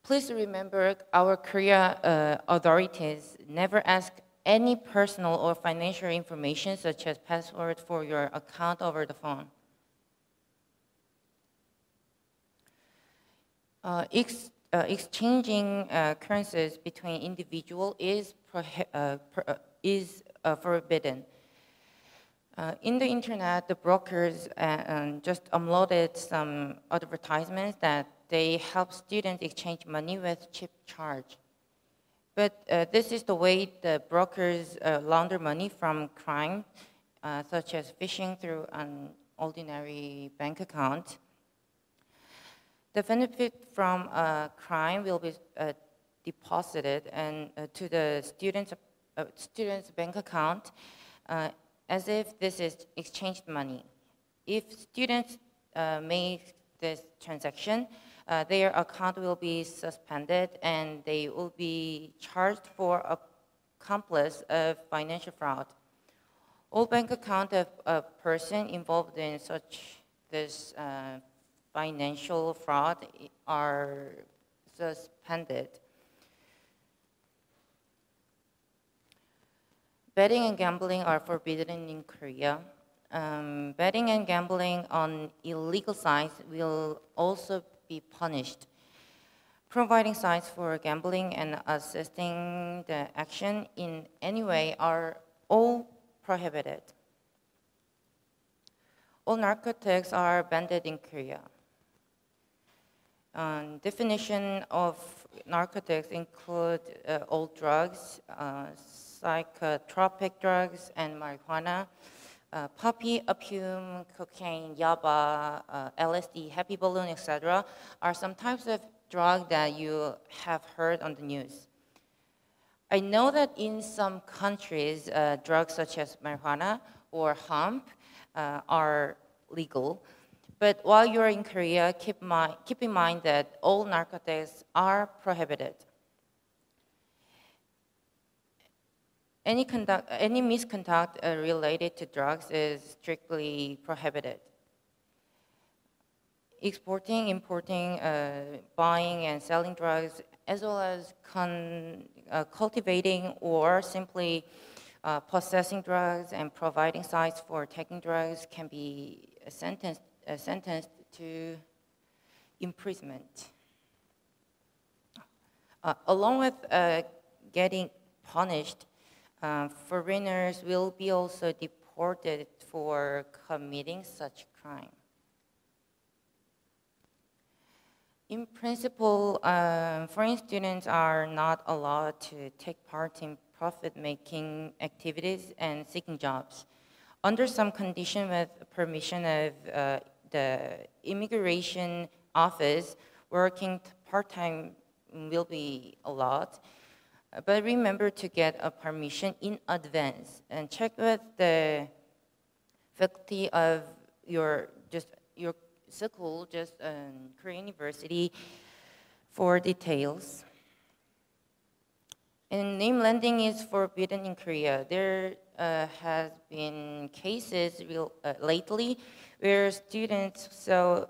Please remember our Korea authorities never ask any personal or financial information such as password for your account over the phone. Exchanging currencies between individuals is forbidden. In the internet, the brokers just uploaded some advertisements that they help students exchange money with cheap charge. But this is the way the brokers launder money from crime, such as phishing through an ordinary bank account. The benefit from crime will be deposited to the student's bank account as if this is exchanged money. If students make this transaction, their account will be suspended and they will be charged for accomplice of financial fraud. All bank account of a person involved in this financial fraud are suspended. Betting and gambling are forbidden in Korea. Betting and gambling on illegal sites will also be punished. Providing sites for gambling and assisting the action in any way are all prohibited. All narcotics are banned in Korea. Definition of narcotics include all drugs, psychotropic drugs, and marijuana. Poppy, opium, cocaine, yaba, LSD, happy balloon, etc. are some types of drug that you have heard on the news. I know that in some countries, drugs such as marijuana or hemp are legal. But while you're in Korea, keep in mind that all narcotics are prohibited. Any misconduct related to drugs is strictly prohibited. Exporting, importing, buying and selling drugs, as well as cultivating or simply possessing drugs and providing sites for taking drugs can be sentenced to imprisonment. Along with getting punished, foreigners will be also deported for committing such crime. In principle, foreign students are not allowed to take part in profit-making activities and seeking jobs. Under some condition with permission of the immigration office, working part-time will be allowed. But remember to get a permission in advance and check with the faculty of your school, Korean University, for details. And name lending is forbidden in Korea. There has been cases lately where students saw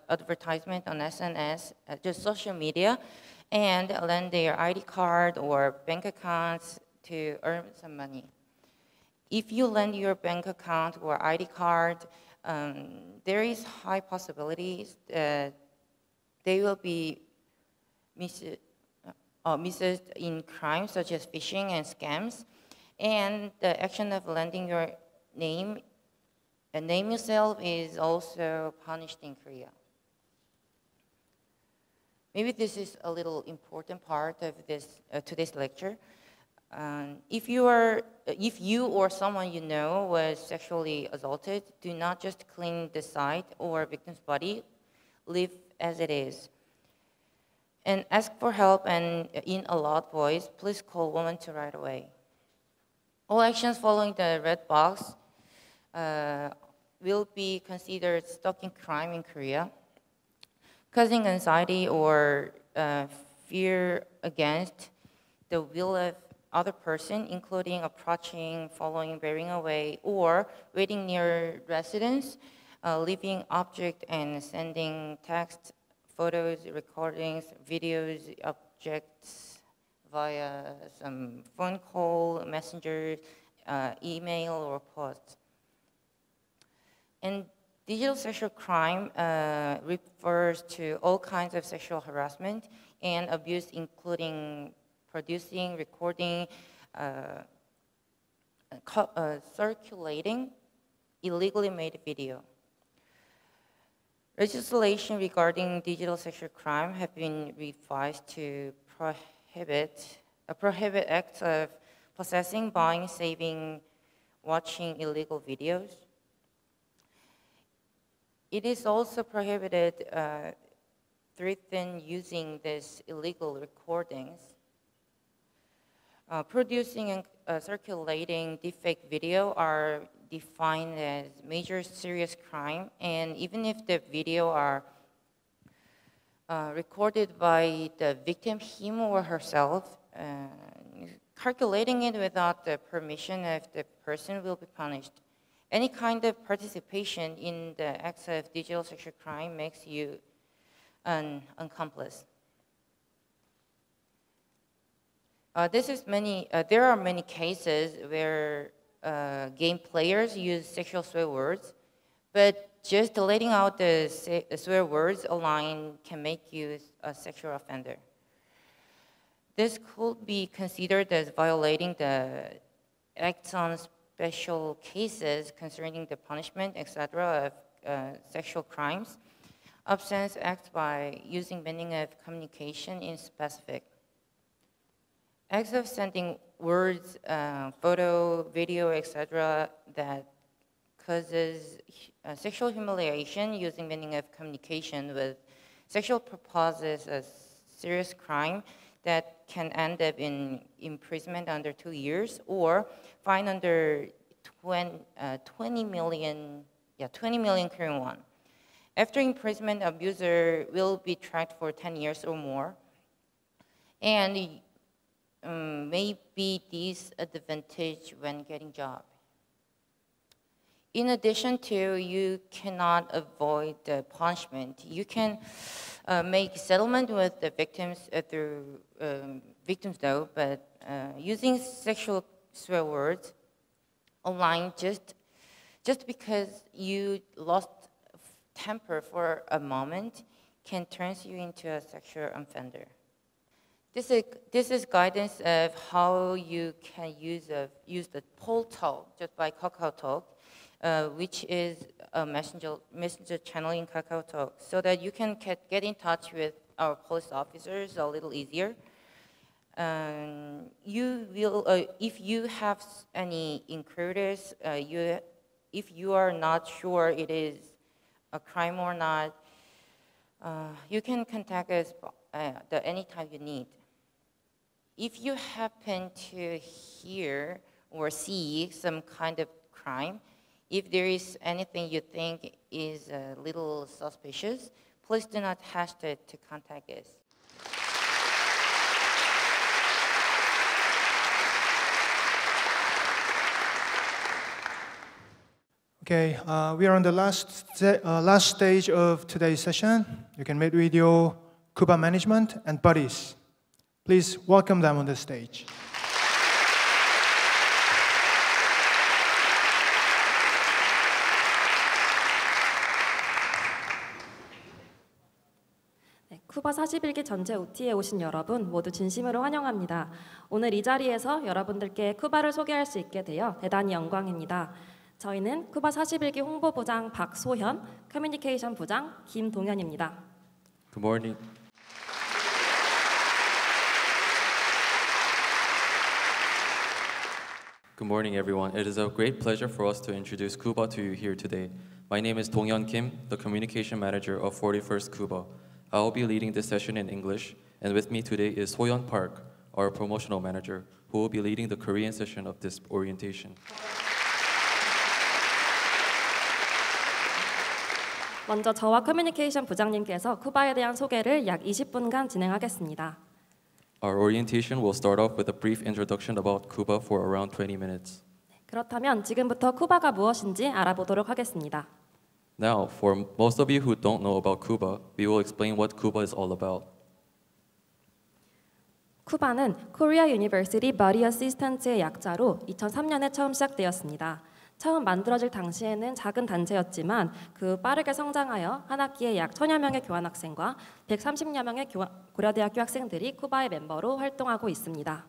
advertisement on SNS, just social media, and lend their ID card or bank accounts to earn some money. If you lend your bank account or ID card, there is high possibilities that they will be misused in crimes such as phishing and scams. And the action of lending your name yourself is also punished in Korea. Maybe this is a little important part of this today's lecture. If you or someone you know was sexually assaulted, do not just clean the site or victim's body. Leave as it is. And ask for help, and in a loud voice, please call 112 right away. All actions following the red box will be considered stalking crime in Korea. Causing anxiety or fear against the will of other person, including approaching, following, bearing away, or waiting near residence, leaving object and sending text, photos, recordings, videos, objects via some phone call, messenger, email, or post. And digital sexual crime refers to all kinds of sexual harassment and abuse, including producing, recording, circulating illegally made video. Legislation regarding digital sexual crime have been revised to prohibit acts of possessing, buying, saving, watching illegal videos. It is also prohibited threaten using these illegal recordings. Producing and circulating deepfake video are defined as major serious crime, and even if the video are recorded by the victim, him or herself, calculating it without the permission of the person will be punished. Any kind of participation in the acts of digital sexual crime makes you an accomplice. There are many cases where game players use sexual swear words, but just letting out the swear words online can make you a sexual offender. This could be considered as violating the Acts on Special Cases concerning the punishment, etc., of sexual crimes. Absence acts by using meaning of communication in specific. Acts of sending words, photo, video, etc., that causes sexual humiliation using meaning of communication with sexual purpose is a serious crime that can end up in imprisonment under 2 years or fine under 20 million Korean won. After imprisonment, abuser will be tracked for 10 years or more, and may be disadvantaged when getting job. In addition to, you cannot avoid the punishment. You can make settlement with the victims through victims though, but using sexual swear words online just because you lost temper for a moment can turn you into a sexual offender. This is guidance of how you can use the Poll Talk just by KakaoTalk, which is a messenger channel in KakaoTalk, so that you can get in touch with our police officers a little easier. You will, if you have any inquiries, if you are not sure it is a crime or not, you can contact us anytime you need. If you happen to hear or see some kind of crime, if there is anything you think is a little suspicious, please do not hesitate to contact us. Okay, we are on the last stage of today's session. You can meet with your Cuba management and buddies. Please welcome them on the stage. 쿠바 41기 전체 OT에 오신 여러분 모두 진심으로 환영합니다. 오늘 이 자리에서 여러분들께 쿠바를 소개할 수 있게 되어 대단히 영광입니다. 저희는 쿠바 41기 홍보부장 박소현, 커뮤니케이션 부장 김동현입니다. Good morning. Good morning, everyone. It is a great pleasure for us to introduce Cuba to you here today. My name is Dong-hyun Kim, the Communication Manager of 41st Cuba. I will be leading this session in English, and with me today is Soyeon Park, our Promotional Manager, who will be leading the Korean session of this orientation. 먼저 저와 커뮤니케이션 부장님께서 쿠바에 대한 소개를 약 20분간 진행하겠습니다. Our orientation will start off with a brief introduction about Cuba for around 20 minutes. 그렇다면 지금부터 쿠바가 무엇인지 알아보도록 하겠습니다. Now, for most of you who don't know about Cuba, we will explain what Cuba is all about. 쿠바는 Korea University Buddy Assistance의 약자로 2003년에 처음 시작되었습니다. 처음 만들어질 당시에는 작은 단체였지만 그 빠르게 성장하여 한 학기에 약 1000여 명의 교환학생과 130여 명의 고려대학교 학생들이 쿠바의 멤버로 활동하고 있습니다.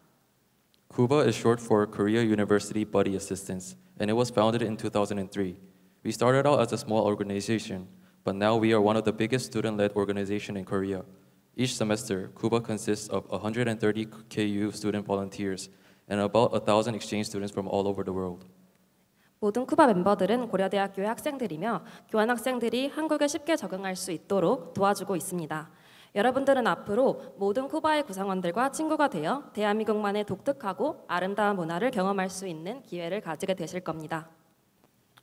Cuba is short for Korea University Buddy Assistance, and it was founded in 2003. We started out as a small organization, but now we are one of the biggest student-led organizations in Korea. Each semester, Cuba consists of 130 KU student volunteers and about 1,000 exchange students from all over the world. 모든 쿠바 멤버들은 고려대학교의 학생들이며 교환학생들이 한국에 쉽게 적응할 수 있도록 도와주고 있습니다. 여러분들은 앞으로 모든 쿠바의 구성원들과 친구가 되어 대한민국만의 독특하고 아름다운 문화를 경험할 수 있는 기회를 가지게 되실 겁니다.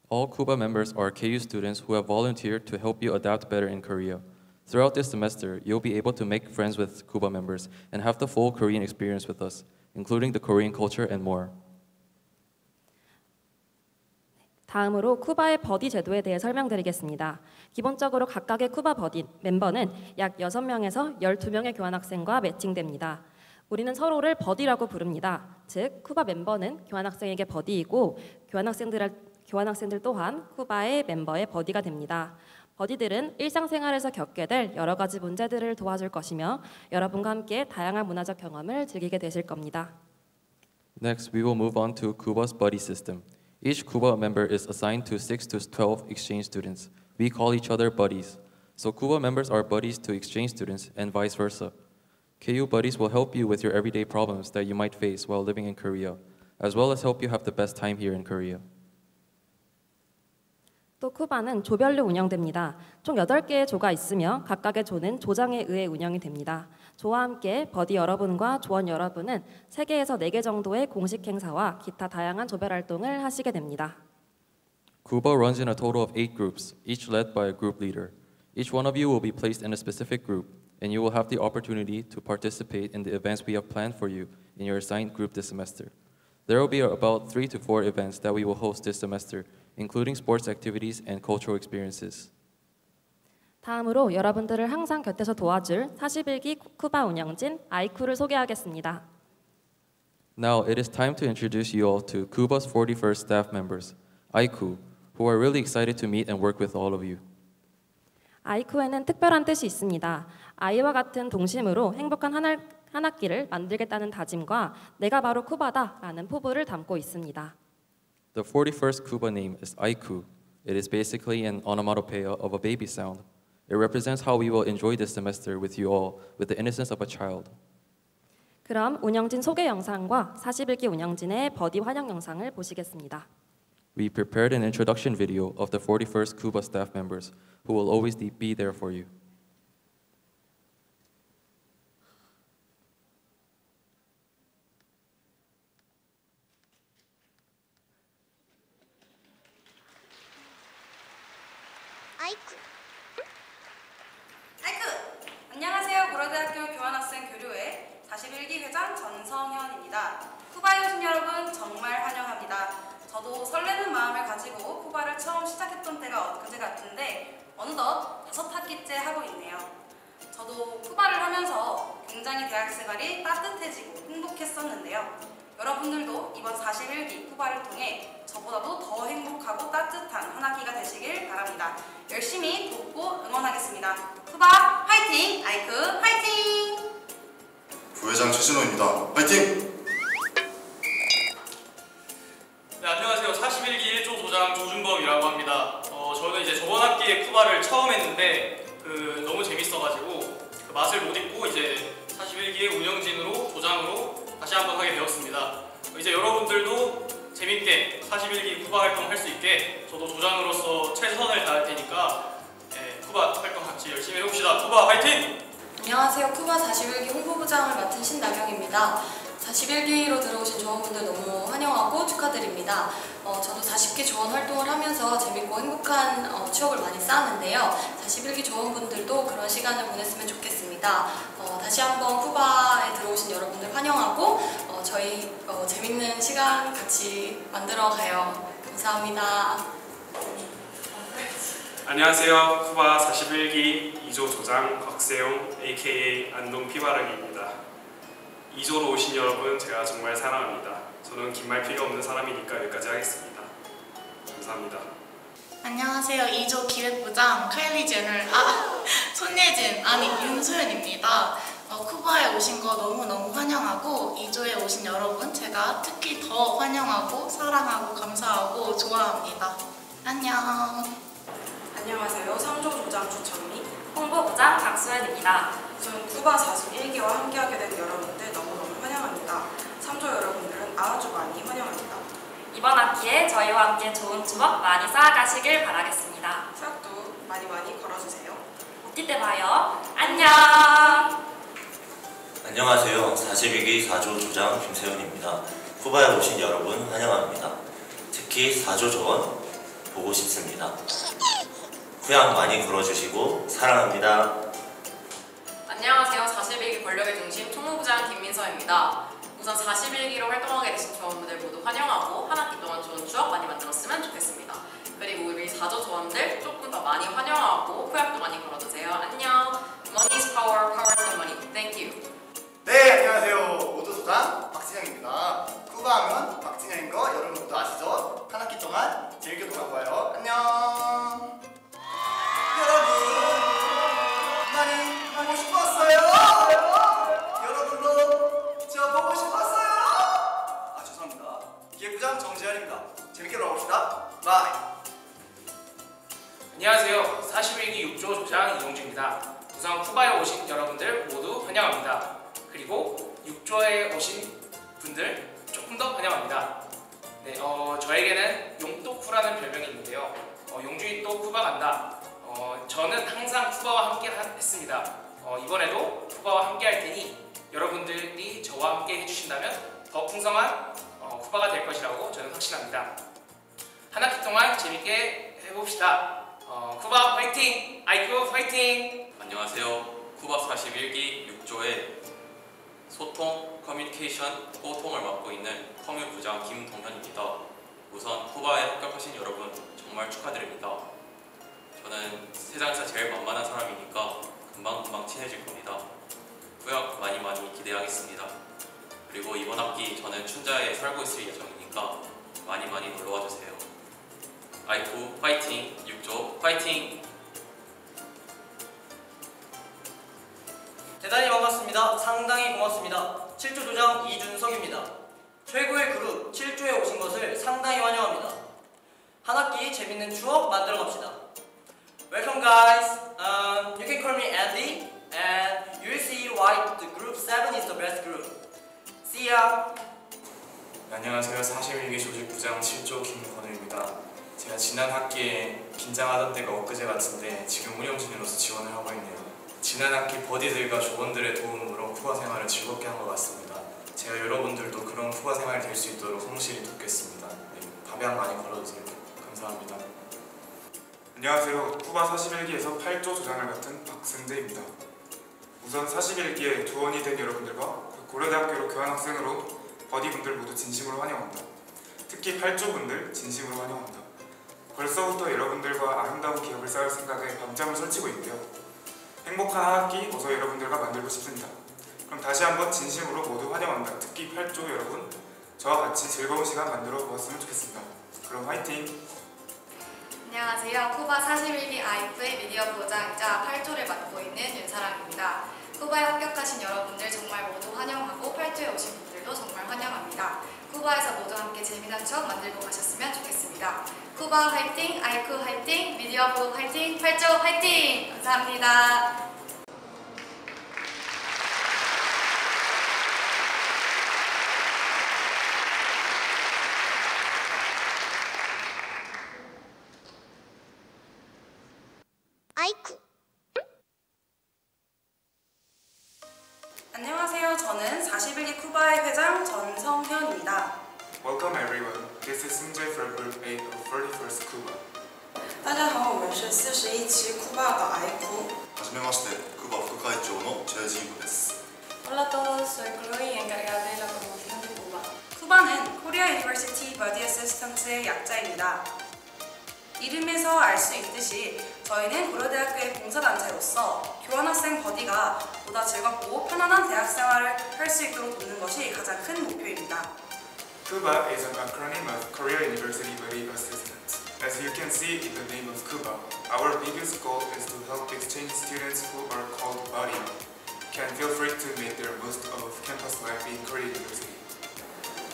All Cuba members are KU students who have volunteered to help you adapt better in Korea. Throughout this semester, you'll be able to make friends with Cuba members and have the full Korean experience with us, including the Korean culture and more. 다음으로 쿠바의 버디 제도에 대해 설명드리겠습니다. 기본적으로 각각의 쿠바 버디 멤버는 약 6명에서 12명의 교환학생과 매칭됩니다. 우리는 서로를 버디라고 부릅니다. 즉, 쿠바 멤버는 교환학생에게 버디이고 교환학생들 또한 쿠바의 멤버의 버디가 됩니다. 버디들은 일상생활에서 겪게 될 여러 가지 문제들을 도와줄 것이며 여러분과 함께 다양한 문화적 경험을 즐기게 되실 겁니다. Next, we will move on to Cuba's buddy system. Each Cuba member is assigned to 6 to 12 exchange students. We call each other buddies. So Cuba members are buddies to exchange students and vice versa. KU buddies will help you with your everyday problems that you might face while living in Korea, as well as help you have the best time here in Korea. 또 쿠바는 조별로 운영됩니다. 총 8개의 조가 있으며 각각의 조는 조장에 의해 운영이 됩니다. 조와 함께 버디 여러분과 조원 여러분은 3개에서 4개 정도의 공식 행사와 기타 다양한 조별 활동을 하시게 됩니다. Cuba runs in a total of 8 groups, each led by a group leader. Each one of you will be placed in a specific group, and you will have the opportunity to participate in the events we have planned for you in your assigned group this semester. There will be about 3 to 4 events that we will host this semester, including sports activities and cultural experiences. 다음으로 여러분들을 항상 곁에서 도와줄 41기 쿠바 운영진 아이쿠를 소개하겠습니다. Now it is time to introduce you all to Cuba's 41st staff members, AICU, who are really excited to meet and work with all of you. 아이쿠에는 특별한 뜻이 있습니다. 아이와 같은 동심으로 행복한 한 학기를 만들겠다는 다짐과 내가 바로 쿠바다라는 포부를 담고 있습니다. The 41st Cuba name is AICU. It is basically an onomatopoeia of a baby sound. It represents how we will enjoy this semester with you all, with the innocence of a child. 그럼 운영진 소개 영상과 41기 운영진의 버디 환영 영상을 보시겠습니다. We prepared an introduction video of the 41st Cuba staff members, who will always be there for you. 안녕하세요. 고려대학교 교환학생 교류회 41기 회장 전성현입니다. 쿠바에 오신 여러분 정말 환영합니다. 저도 설레는 마음을 가지고 쿠바를 처음 시작했던 때가 엊그제 같은데 어느덧 5학기째 하고 있네요. 저도 쿠바를 하면서 굉장히 대학생활이 따뜻해지고 행복했었는데요. 여러분들도 이번 41기 쿠바를 통해 저보다도 더 행복하고 따뜻한 한 학기가 되시길 바랍니다. 열심히 돕고 응원하겠습니다. 쿠바 화이팅! 아이쿠 화이팅! 부회장 최진호입니다. 화이팅! 네, 안녕하세요. 41기 1조 조장 조준범이라고 합니다. 저는 이제 저번 학기에 쿠바를 처음 했는데 너무 재밌어가지고 그 맛을 못 잊고 이제 41기의 운영진으로 조장으로 다시 한번 하게 되었습니다. 이제 여러분들도 재밌게 41기 쿠바 활동 할 수 있게 저도 조장으로서 최선을 다할 테니까 쿠바 활동 같이 열심히 해봅시다. 쿠바 화이팅! 안녕하세요. 쿠바 41기 홍보부장을 맡은 신나경입니다. 41기로 들어오신 조원분들 너무 환영하고 축하드립니다. 저도 40기 조원 활동을 하면서 재밌고 행복한 추억을 많이 쌓았는데요. 41기 조원분들도 그런 시간을 보냈으면 좋겠습니다. 다시 한번 쿠바에 들어오신 여러분들 환영하고 저희 재밌는 시간 같이 만들어가요. 감사합니다. 안녕하세요. 쿠바 41기 2조 조장 곽세용 aka 안동 피바르기입니다. 2조로 오신 여러분 제가 정말 사랑합니다. 저는 긴 말 필요 없는 사람이니까 여기까지 하겠습니다. 감사합니다. 안녕하세요. 2조 기획부장 카일리 제널 손예진 윤소연입니다. 쿠바에 오신 거 너무너무 환영하고 2조에 오신 여러분 제가 특히 더 환영하고 사랑하고 감사하고 좋아합니다. 안녕. 안녕하세요. 3조 조장 주창미 홍보부장 박수현입니다. 우선 쿠바 41기와 함께하게 된 여러분들 너무너무 환영합니다. 3조 여러분들은 아주 많이 환영합니다. 이번 학기에 저희와 함께 좋은 추억 많이 쌓아가시길 바라겠습니다. 수학도 많이 걸어주세요. 웃기 때 봐요. 안녕. 안녕하세요. 41기 4조 조장 김세훈입니다. 쿠바에 오신 여러분 환영합니다. 특히 4조 조원 보고 싶습니다. 후양 많이 걸어주시고 사랑합니다. 안녕하세요. 41기 권력의 중심 총무부장 김민서입니다. 우선 41기로 활동하게 되신 조원분들 모두 환영하고 한 학기 동안 좋은 추억 많이 만들었으면 좋겠습니다. 그리고 우리 4조 조원들 조금 더 많이 환영하고 후약도 많이 걸어주세요. 안녕. Money is power, power is money. Thank you. 네, 안녕하세요. 5조 소장 박진영입니다. 쿠바 하면 박진영인 거 여러분 모두 아시죠? 한 학기 동안 즐겨 놀아봐요. 안녕. 여러분 안녕하세요. 41기 6조 조장 이용주입니다. 우선 쿠바에 오신 여러분들 모두 환영합니다. 그리고 6조에 오신 분들 조금 더 환영합니다. 네, 저에게는 용또쿠라는 별명이 있는데요. 용주이 또 쿠바 간다. 저는 항상 쿠바와 함께 했습니다. 이번에도 쿠바와 함께 할 테니 여러분들이 저와 함께 해주신다면 더 풍성한 쿠바가 될 것이라고 저는 확신합니다. 한 학기 동안 재밌게 해봅시다. 쿠바 화이팅! 아이쿠 화이팅! 안녕하세요. 쿠바 41기 6조의 소통, 커뮤니케이션, 소통을 맡고 있는 커뮤 부장 김동현입니다. 우선 쿠바에 합격하신 여러분 정말 축하드립니다. 저는 세상에서 제일 만만한 사람이니까 금방금방 친해질 겁니다. 후역 많이 기대하겠습니다. 그리고 이번 학기 저는 춘자에 살고 있을 예정이니까 많이 놀러와 주세요. 아이쿠 파이팅! 6조 파이팅! 대단히 반갑습니다. 상당히 고맙습니다. 7조 조장 이준석입니다. 최고의 그룹 7조에 오신 것을 상당히 환영합니다. 한 학기 재밌는 추억 만들어 갑시다. Welcome guys. You can call me Andy and you'll see why the group 7 is the best group. See ya. 안녕하세요. 41기 조직부장 7조 김건우입니다. 제가 지난 학기에 긴장하던 때가 엊그제 같은데 지금 운영진으로서 지원을 하고 있네요. 지난 학기 버디들과 조원들의 도움으로 쿠바 생활을 즐겁게 한 것 같습니다. 제가 여러분들도 그런 쿠바 생활이 될 수 있도록 성실히 돕겠습니다. 네, 밥약 많이 걸어주세요. 감사합니다. 안녕하세요. 쿠바 41기에서 8조 조장을 맡은 박승재입니다. 우선 41기에 조원이 된 여러분들과 고려대학교로 교환학생으로 버디분들 모두 진심으로 환영합니다. 특히 8조분들 진심으로 환영합니다. 벌써부터 여러분들과 아름다운 기억을 쌓을 생각에 밤잠을 설치고 있고요. 행복한 한 학기 어서 여러분들과 만들고 싶습니다. 그럼 다시 한번 진심으로 모두 환영합니다. 특히 8조 여러분, 저와 같이 즐거운 시간 만들어 보았으면 좋겠습니다. 그럼 화이팅! 안녕하세요. 쿠바 41기 아이프의 미디어 부장이자 8조를 맡고 있는 윤사랑입니다. 쿠바에 합격하신 여러분들 정말 모두 환영하고 8조에 오신 분들도 정말 환영합니다. 쿠바에서 모두 함께 재미난 추억 만들고 가셨으면 좋겠습니다. 쿠바 화이팅! 아이쿠 화이팅! 미디어 부 화이팅! 8조 화이팅! 감사합니다. 아이쿠. 안녕하세요. 저는 41기 쿠바의 회장 전성현입니다. Welcome everyone. This is Seung-jae from Group 8 of 31st Cuba. 大家好，我们是41期库巴的아이쿠。はじめまして、クバ副会長のチェジンブです。 Hola a todos, soy Chloe, encargada de la promoción de Cuba. 쿠바는 코리아 유니버시티 버디 어시스턴트의 약자입니다. 이름에서 알 수 있듯이 저희는 고려대학교의 봉사단체로서 교환학생 버디가 보다 즐겁고 편안한 대학 생활을 할 수 있도록 돕는 것이 가장 큰 목표입니다. Cuba is an acronym of Korea University Buddy Assistance. As you can see in the name of Cuba, our biggest goal is to help exchange students who are called buddy can feel free to make their most of campus life in Korea University.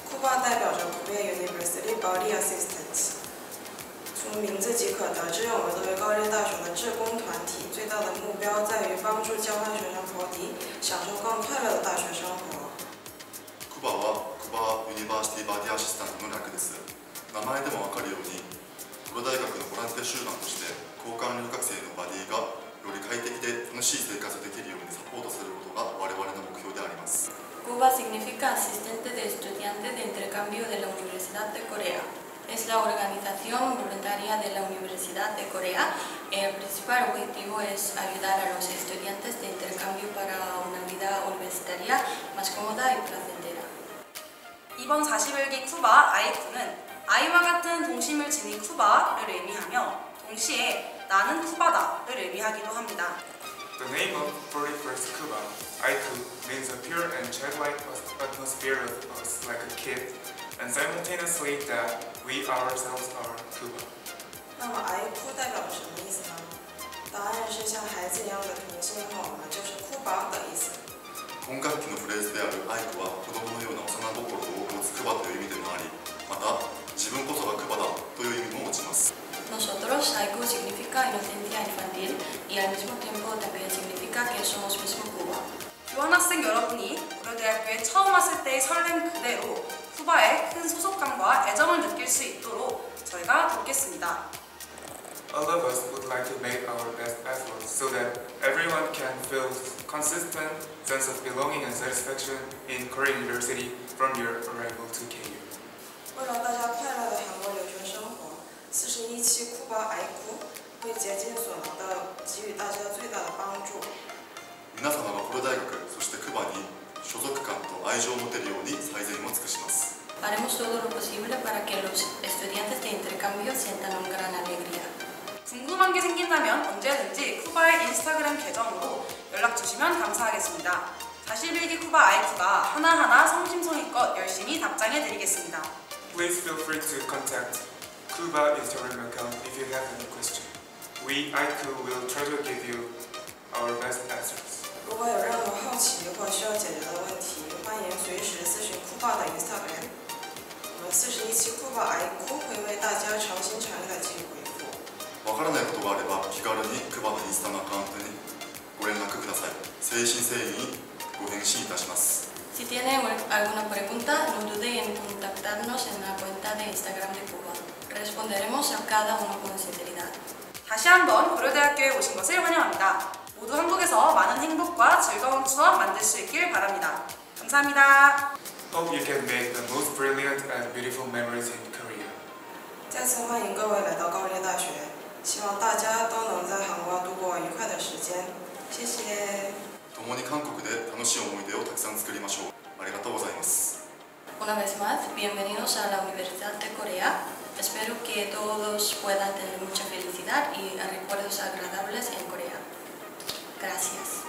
库巴代表着 Korea University Body Assistance。从名字即可得知，我们作为高丽大学的志工团体，最大的目标在于帮助交换学生伯迪享受更快乐的大学生活。クバはクバユニバーシティバディアシスタントの略です。名前でもわかるように、コロ大学のボランティア集団として交換留学生のバディがより快適で楽しい生活をできるようにサポートすることが我々の目標であります。 Cuba significa asistente de estudiantes de intercambio de la Universidad de Corea. Es la organización voluntaria de la Universidad de Corea. El principal objetivo es ayudar a los estudiantes de intercambio para una vida universitaria más cómoda y placentera. 이번 41기 쿠바 아이쿠는 아이와 같은 동심을 지닌 쿠바를 의미하며 동시에 나는 쿠바다를 의미하기도 합니다. The name of 41st Cuba, Aiku, means a pure and childlike atmosphere of us like a kid, and simultaneously that we ourselves are Cuba. 那么 아이쿠 代表着什么意思呢？答案是像孩子一样的童心和我们就是쿠바的意思。今学期のフレーズであるアイクは子供のような幼心を持つクバという意味でもあり、また自分こそがクバだという意味も持ちます。Nosotros, Haiku significa inocencia infantil y al mismo tiempo también significa que somos mismo Cuba. 교환학생 여러분이 고려대학교에 처음 왔을 때의 설렘 그대로 쿠바에 큰 소속감과 애정을 느낄 수 있도록 저희가 돕겠습니다. All of us would like to make our best efforts so that everyone can feel consistent sense of belonging and satisfaction in Korean University from your arrival to KU. 为了大家快乐的韩国留学生活，41期库巴IQ会竭尽所能的给予大家最大的帮助。皆様がコレ大学、そしてクバに所属感と愛情を持てるように最善を尽くします。 Haremos todo lo posible para que los estudiantes de intercambio sientan una gran alegría. 궁금한 게 생긴다면 언제든지 쿠바의 인스타그램 계정으로 연락 주시면 감사하겠습니다. 41기 쿠바 IQ가 하나하나 성심성의껏 열심히 답장해 드리겠습니다. Please feel free to contact Cuba Instagram account if you have any question. We IQ will try to give you our best answers. 如果有任何好奇或需要解决的问题，欢迎随时咨询库巴的 Instagram。我们41期库巴 IQ 会为大家诚心诚意的给予回复。 わからないことがあれば気軽にクバのインスタのアカウントにご連絡ください。誠心誠意にご返信いたします。 Si tiene alguna pregunta, no dude en contactarnos en la cuenta de Instagram de Cuba. Responderemos a cada uno con sinceridad. 다시 한번 고려대학교에 오신 것을 환영합니다. 모두 한국에서 많은 행복과 즐거운 추억 만들 수 있길 바랍니다. 감사합니다. Hope you can make the most brilliant and beautiful memories in Korea. 再次欢迎各位来到高丽大学，希望大家都能在韩国度过愉快的时间。谢谢。 共に韓国で楽しい思い出をたくさん作りましょう。ありがとうございます。 Una vez más, bienvenidos a la Universidad de Corea. Espero que todos puedan tener mucha felicidad y recuerdos agradables en Corea. Gracias.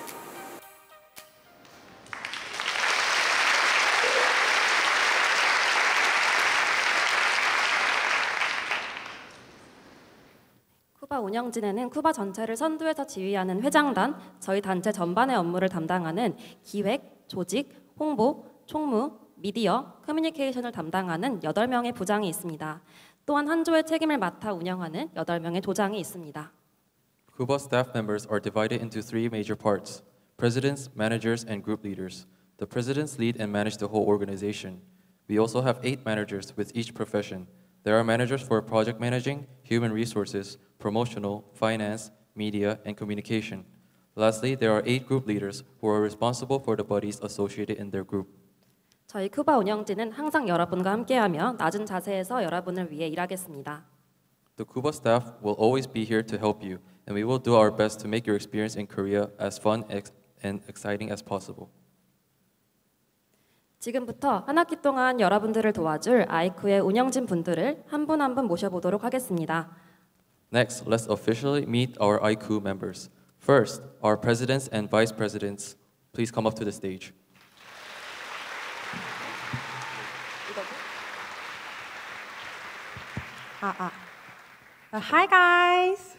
쿠바 운영진에는 쿠바 전체를 선두에서 지휘하는 회장단, 저희 단체 전반의 업무를 담당하는 기획, 조직, 홍보, 총무, 미디어, 커뮤니케이션을 담당하는 8명의 부장이 있습니다. 또한 한 조의 책임을 맡아 운영하는 8명의 조장이 있습니다. Cuba staff members are divided into 3 major parts: presidents, managers, and group leaders. The presidents lead and manage the whole organization. We also have 8 managers with each profession. There are managers for project managing, human resources, promotional, finance, media, and communication. Lastly, there are 8 group leaders who are responsible for the bodies associated in their group. 저희 쿠바 운영진은 항상 여러분과 함께하며 낮은 자세에서 여러분을 위해 일하겠습니다. The Cuba staff will always be here to help you, and we will do our best to make your experience in Korea as fun and exciting as possible. 지금부터 한 학기 동안 여러분들을 도와줄 아이쿠의 운영진 분들을 한 분 한 분 모셔보도록 하겠습니다. Next, let's officially meet our IQ members. First, our presidents and vice presidents. Please come up to the stage. Hi guys.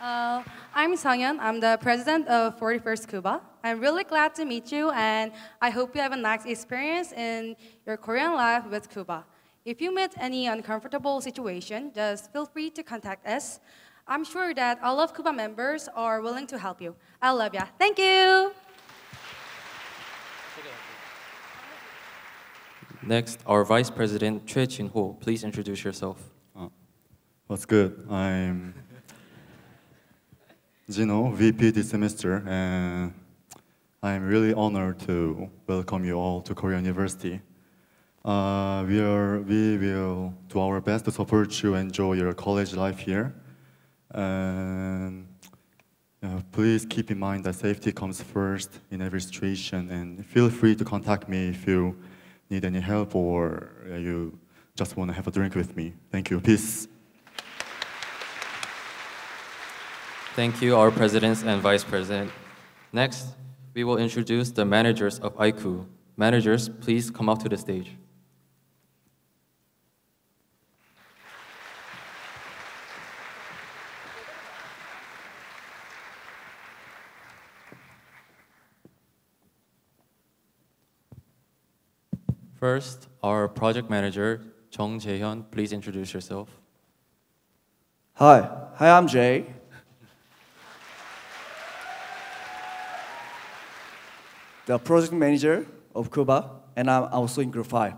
I'm Sangyeon. I'm the president of 41st Cuba. I'm really glad to meet you, and I hope you have a nice experience in your Korean life with Cuba. If you meet any uncomfortable situation, just feel free to contact us. I'm sure that all of Cuba members are willing to help you. I love ya. Thank you. Next, our vice president, Choi Jin-ho. Please introduce yourself. What's good? I'm Jino, VP this semester, and I'm really honored to welcome you all to Korea University. We will do our best to support you and enjoy your college life here. And please keep in mind that safety comes first in every situation, and feel free to contact me if you need any help or you just want to have a drink with me. Thank you. Peace. Thank you, our presidents and vice president. Next, we will introduce the managers of IQ. Managers, please come up to the stage. First, our project manager, Jung Jae-hyun, please introduce yourself. Hi, I'm Jay. The project manager of Cuba, and I'm also in group 5.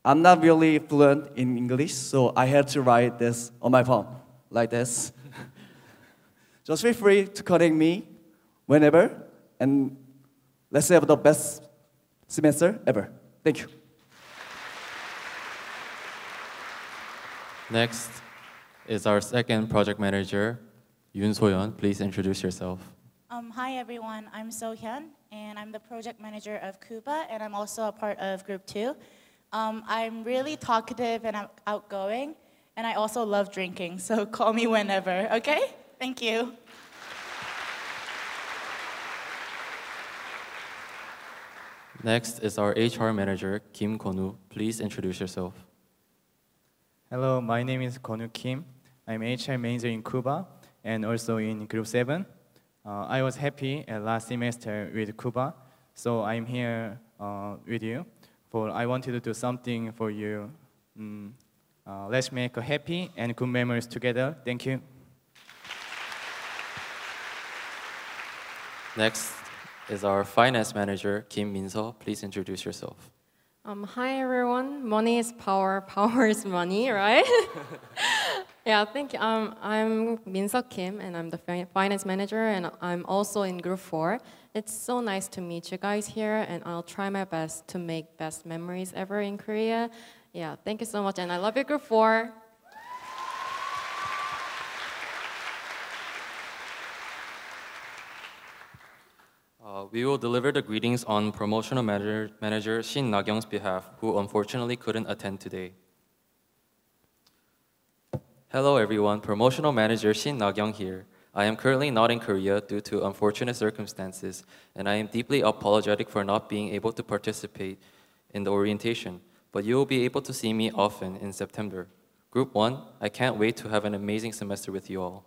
I'm not really fluent in English, so I had to write this on my phone, like this. Just feel free to contact me whenever, and let's have the best semester ever. Thank you. Next is our second project manager, Yoon So-yeon. Please introduce yourself. Hi everyone, I'm So-hyun, and I'm the project manager of Cuba, and I'm also a part of Group 2. I'm really talkative and I'm outgoing, and I also love drinking, so call me whenever, okay? Thank you. Next is our HR manager, Kim Kwon-woo. Please introduce yourself. Hello, my name is Kwon-woo Kim. I'm HR manager in Cuba and also in Group 7. I was happy at last semester with Cuba, so I'm here with you. I wanted to do something for you. Let's make a happy and good memories together. Thank you. Next is our finance manager, Kim Min-seo. Please introduce yourself. Hi everyone. Money is power, power is money, right? Yeah, thank you. I'm Min-seo Kim, and I'm the finance manager, and I'm also in Group 4. It's so nice to meet you guys here, and I'll try my best to make best memories ever in Korea. Yeah, thank you so much, and I love you, Group 4. We will deliver the greetings on promotional manager Shin Na-kyung's behalf, who unfortunately couldn't attend today. Hello everyone, promotional manager Shin Na-kyung here. I am currently not in Korea due to unfortunate circumstances, and I am deeply apologetic for not being able to participate in the orientation, but you will be able to see me often in September. Group 1, I can't wait to have an amazing semester with you all.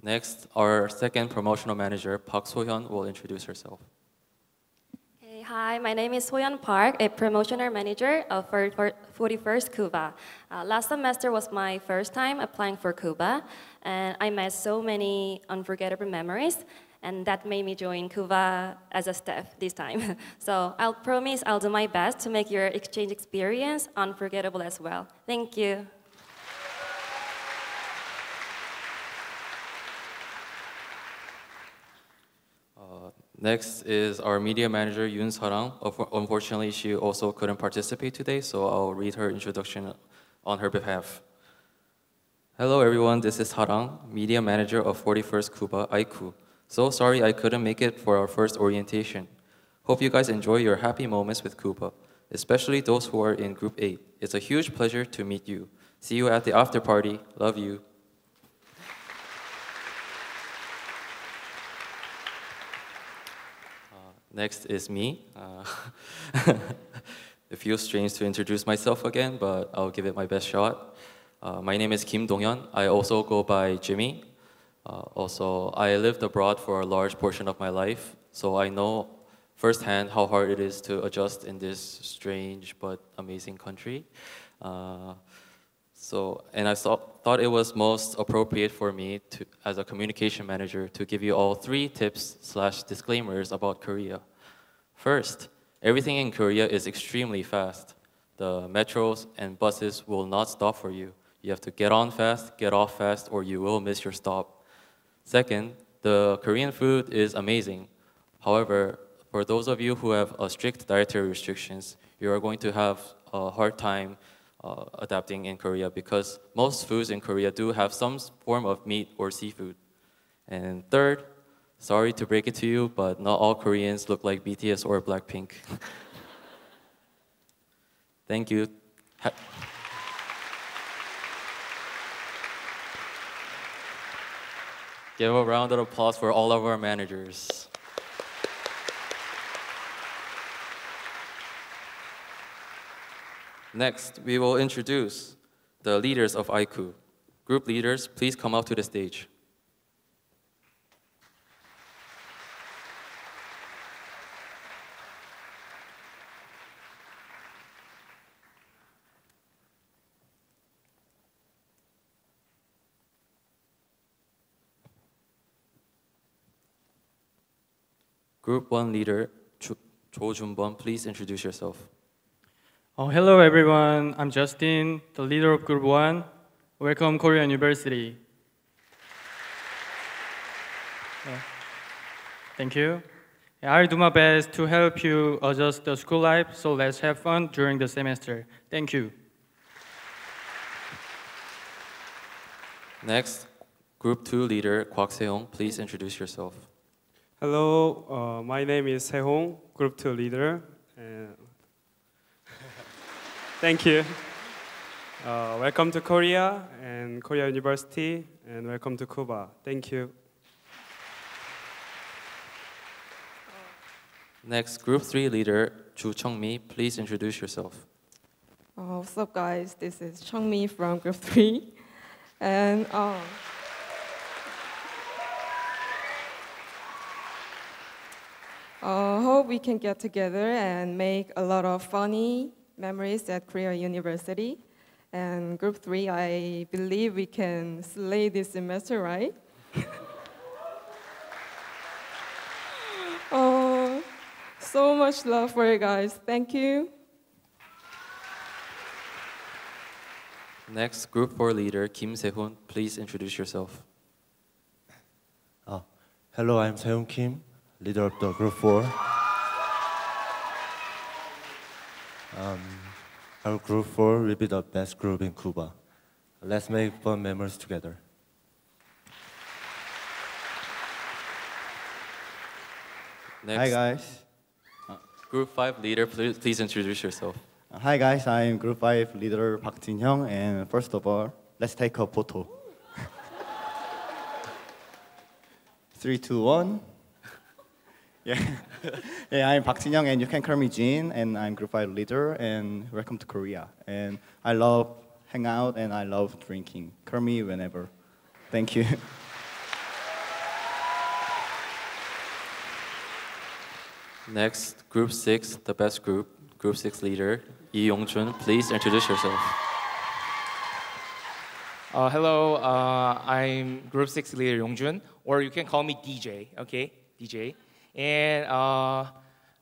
Next, our second promotional manager, Park So-hyun, will introduce herself. Hey, hi, my name is Soyeon Park, a promotional manager of 41st Cuba. Last semester was my first time applying for Cuba, and I met so many unforgettable memories, and that made me join Cuba as a staff this time. So I'll promise I'll do my best to make your exchange experience unforgettable as well. Thank you. Next is our media manager, Yoon Sarang. Unfortunately, she also couldn't participate today, so I'll read her introduction on her behalf. Hello everyone, this is Sarang, media manager of 41st Cuba, ICU. So sorry I couldn't make it for our first orientation. Hope you guys enjoy your happy moments with Cuba, especially those who are in Group 8. It's a huge pleasure to meet you. See you at the after party. Love you. Next is me. It feels strange to introduce myself again, but I'll give it my best shot. My name is Kim Dong-hyun. I also go by Jimmy. Also, I lived abroad for a large portion of my life, so I know firsthand how hard it is to adjust in this strange but amazing country. And I thought it was most appropriate for me as a communication manager to give you all 3 tips/disclaimers about Korea. First, everything in Korea is extremely fast. The metros and buses will not stop for you. You have to get on fast, get off fast, or you will miss your stop. Second, the Korean food is amazing. However, for those of you who have strict dietary restrictions, you are going to have a hard time adapting in Korea because most foods in Korea do have some form of meat or seafood. And third, sorry to break it to you, but not all Koreans look like BTS or Blackpink. Thank you. Give a round of applause for all of our managers. Next, we will introduce the leaders of ICU. Group leaders, please come out to the stage. Group 1 leader Jo Junbon, please introduce yourself. Hello everyone, I'm Justin, the leader of Group 1. Welcome Korea University. Thank you. I'll do my best to help you adjust the school life, so let's have fun during the semester. Thank you. Next, Group 2 leader Kwak Se-hong, please introduce yourself. Hello, my name is Se-hong, Group 2 leader. Thank you. Welcome to Korea and Korea University, and welcome to Cuba. Thank you. Next, Group 3 leader Ju Chungmi, please introduce yourself. What's up, guys? This is Chungmi from Group 3, and hope we can get together and make a lot of funny memories at Korea University. And Group 3, I believe we can slay this semester, right? So much love for you guys. Thank you. Next, Group 4 leader Kim Se-hoon, please introduce yourself. Hello, I'm Se-hoon Kim, leader of the Group 4. Our Group 4 will be the best group in Cuba. Let's make fun memories together. Next, Hi guys. Group 5 leader, please introduce yourself. Hi guys, I'm Group 5 leader Park Jin-hyung, and first of all, let's take a photo. 3, 2, 1. Yeah, I'm Park Jin-hyung, and you can call me Jin, and I'm Group 5 leader, and welcome to Korea. And I love hang out, and I love drinking. Call me whenever. Thank you. Next, Group 6, the best group, Group 6 leader Lee Yong-jun, please introduce yourself. Hello, I'm Group 6 leader Yong-jun, or you can call me DJ, okay? DJ. And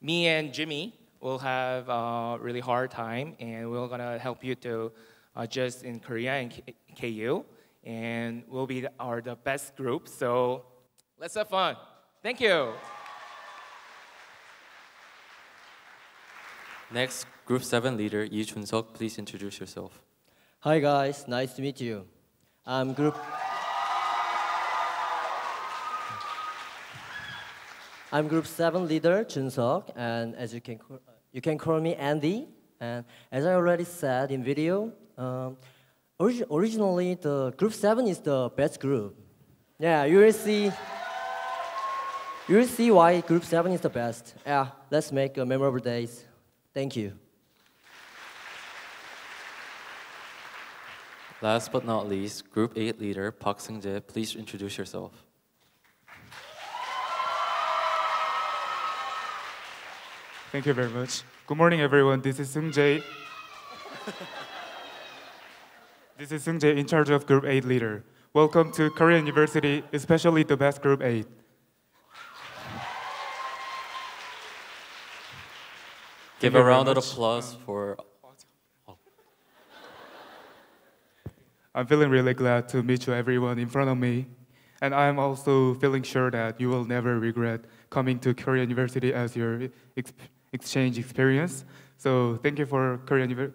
me and Jimmy will have a really hard time, and we're gonna help you to adjust in Korea and KU, and we'll be the best group, so let's have fun. Thank you. Next, Group 7 leader Lee Jun-seok, please introduce yourself. Hi guys, nice to meet you. I'm Group 7 leader Jun-seok, and as you can call me Andy. And as I already said in video, originally the Group 7 is the best group. Yeah, you will see why Group 7 is the best. Yeah, let's make a memorable days. Thank you. Last but not least, Group 8 leader Park Seung-jae, please introduce yourself. Thank you very much. Good morning, everyone. This is Seung-jae. This is Seung-jae, in charge of Group 8 leader. Welcome to Korea University, especially the best Group 8. Give a round of applause for... I'm feeling really glad to meet you, everyone, in front of me. And I'm also feeling sure that you will never regret coming to Korea University as your exchange experience. So thank you for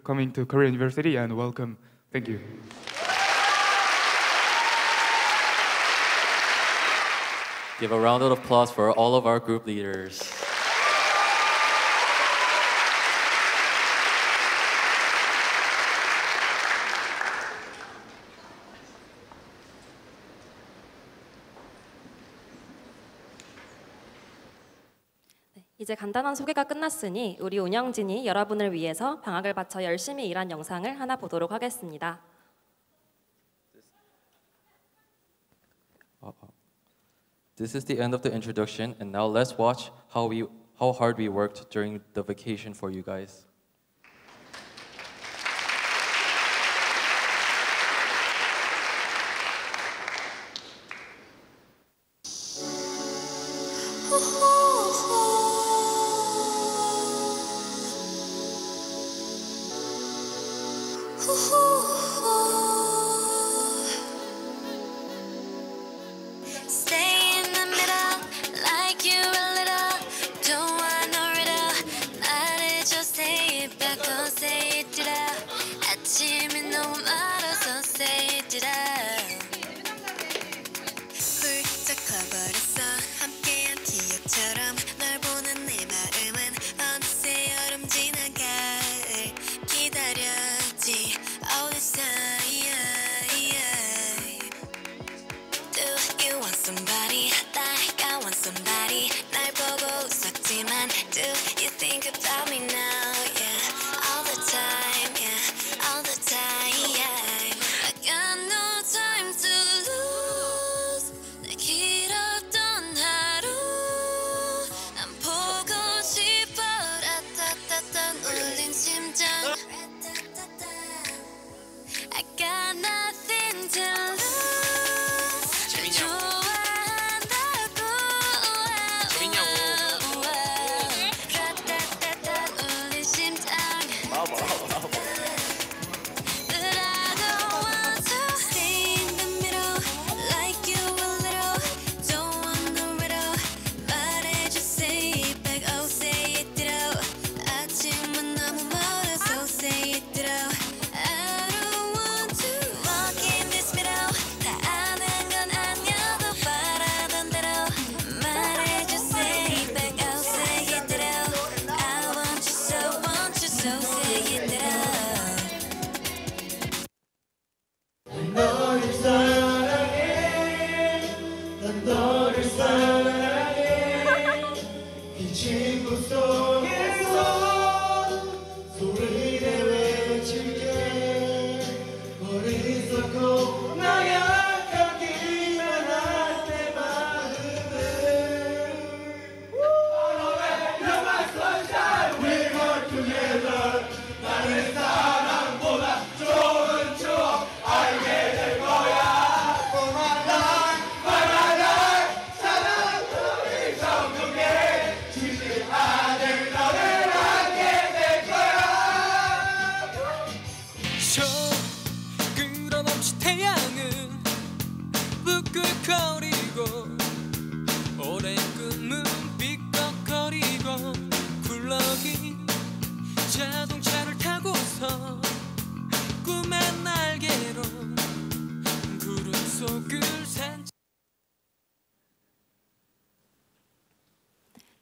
coming to Korea University, and welcome. Thank you. Give a round of applause for all of our group leaders. 이제 간단한 소개가 끝났으니 우리 운영진이 여러분을 위해서 방학을 바쳐 열심히 일한 영상을 하나 보도록 하겠습니다. This is the end of the introduction, and now let's watch how hard we worked during the vacation for you guys. Oh, Stay in the middle, like you're a little. Don't want no riddle. 말을 just say it back, oh say it out. 아침이 너무 멀어서 say it out. 훌쩍 커버렸어, 함께한 기억처럼. 널 보는 내 마음은 어느새 여름 지난 가을 기다렸지 all this time. Do you want somebody like I want somebody? 날 보고 웃었지만 do you think about me now? Yeah, all the time, yeah, all the time, yeah. I got no time to lose. 내 길었던 하루 난 보고 싶어. 라따따따 울린 심장. I got nothing to lose.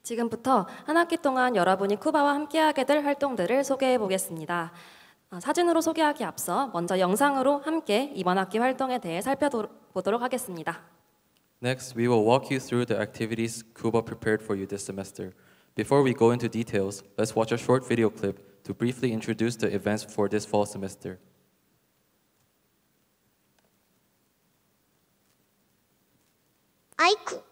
지금부터 한 학기 동안 여러분이 쿠바와 함께하게 될 활동들을 소개해 보겠습니다. 사진으로 소개하기 앞서 먼저 영상으로 함께 이번 학기 활동에 대해 살펴보도록 하겠습니다. Next, we will walk you through the activities Cuba prepared for you this semester. Before we go into details, let's watch a short video clip to briefly introduce the events for this fall semester. 아이쿠.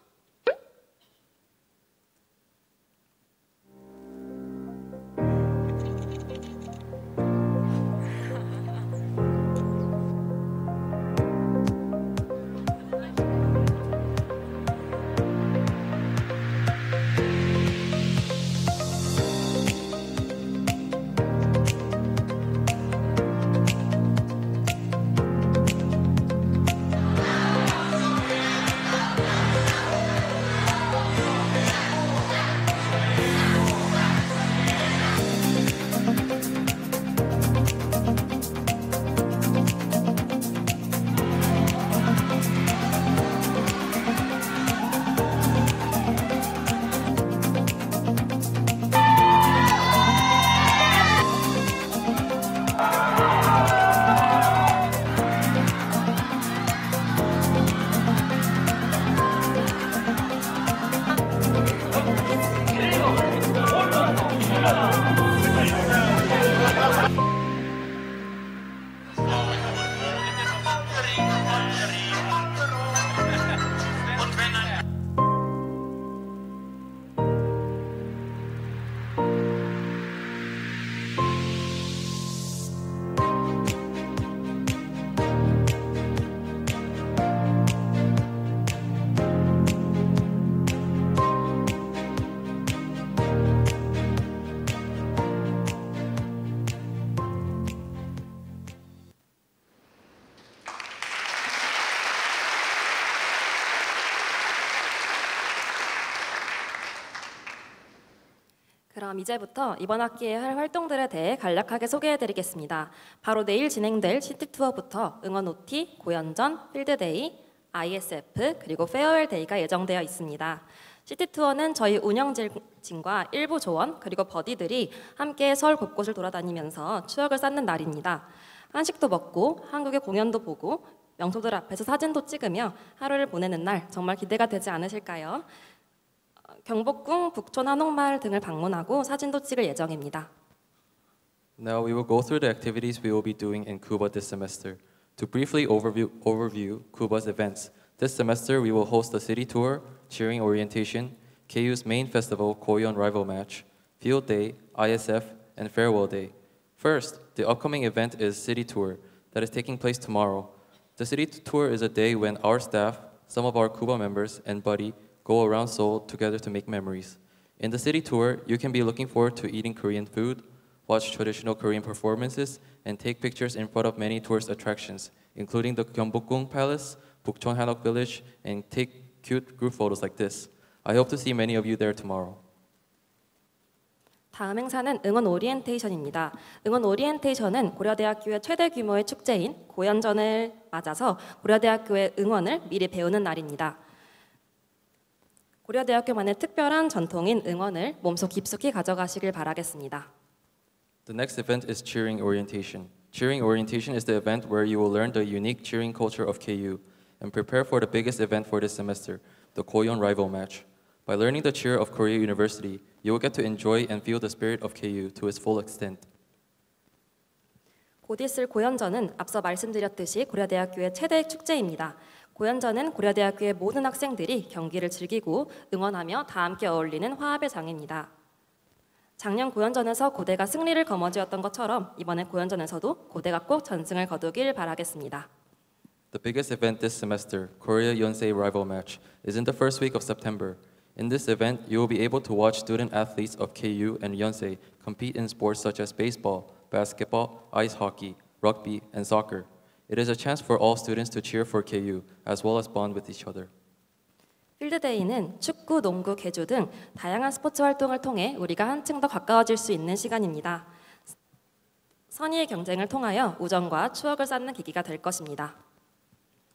그럼 이제부터 이번 학기에 할 활동들에 대해 간략하게 소개해드리겠습니다. 바로 내일 진행될 시티 투어부터 응원 OT, 고연전, 필드데이, ISF 그리고 페어웰 데이가 예정되어 있습니다. 시티 투어는 저희 운영진과 일부 조원 그리고 버디들이 함께 서울 곳곳을 돌아다니면서 추억을 쌓는 날입니다. 한식도 먹고 한국의 공연도 보고 명소들 앞에서 사진도 찍으며 하루를 보내는 날 정말 기대가 되지 않으실까요? 경복궁, 북촌 한옥마을 등을 방문하고 사진도 찍을 예정입니다. Now we will go through the activities we will be doing in Cuba this semester. To briefly overview Cuba's events, this semester we will host the city tour, cheering orientation, KU's main festival, Koyon Rival Match, Field Day, ISF, and Farewell Day. First, the upcoming event is City Tour that is taking place tomorrow. The city tour is a day when our staff, some of our Cuba members, and Buddy go around Seoul together to make memories. In the city tour, you can be looking forward to eating Korean food, watch traditional Korean performances, and take pictures in front of many tourist attractions, including the Gyeongbokgung Palace, Bukchon Hanok Village, and take cute group photos like this. I hope to see many of you there tomorrow. 다음 행사는 응원 오리엔테이션입니다. 응원 오리엔테이션은 고려대학교의 최대 규모의 축제인 고연전을 맞아서 고려대학교의 응원을 미리 배우는 날입니다. 고려대학교만의 특별한 전통인 응원을 몸속 깊숙이 가져가시길 바라겠습니다. The next event is Cheering Orientation. Cheering Orientation is the event where you will learn the unique cheering culture of KU and prepare for the biggest event for this semester, the Koyon Rival Match. By learning the cheer of Korea University, you will get to enjoy and feel the spirit of KU to its full extent. 곧 있을 고연전은 앞서 말씀드렸듯이 고려대학교의 최대 축제입니다. 고연전은 고려대학교의 모든 학생들이 경기를 즐기고 응원하며 다 함께 어울리는 화합의 장입니다. 작년 고연전에서 고대가 승리를 거머쥐었던 것처럼 이번에 고연전에서도 고대가 꼭 전승을 거두길 바라겠습니다. The biggest event this semester, Korea Yonsei Rival Match, is in the first week of September. In this event, you will be able to watch student athletes of KU and Yonsei compete in sports such as baseball, basketball, ice hockey, rugby, and soccer. It is a chance for all students to cheer for KU, as well as bond with each other. 필드데이는 축구, 농구, 계주 등 다양한 스포츠 활동을 통해 우리가 한층 더 가까워질 수 있는 시간입니다. 선의의 경쟁을 통하여 우정과 추억을 쌓는 계기가 될 것입니다.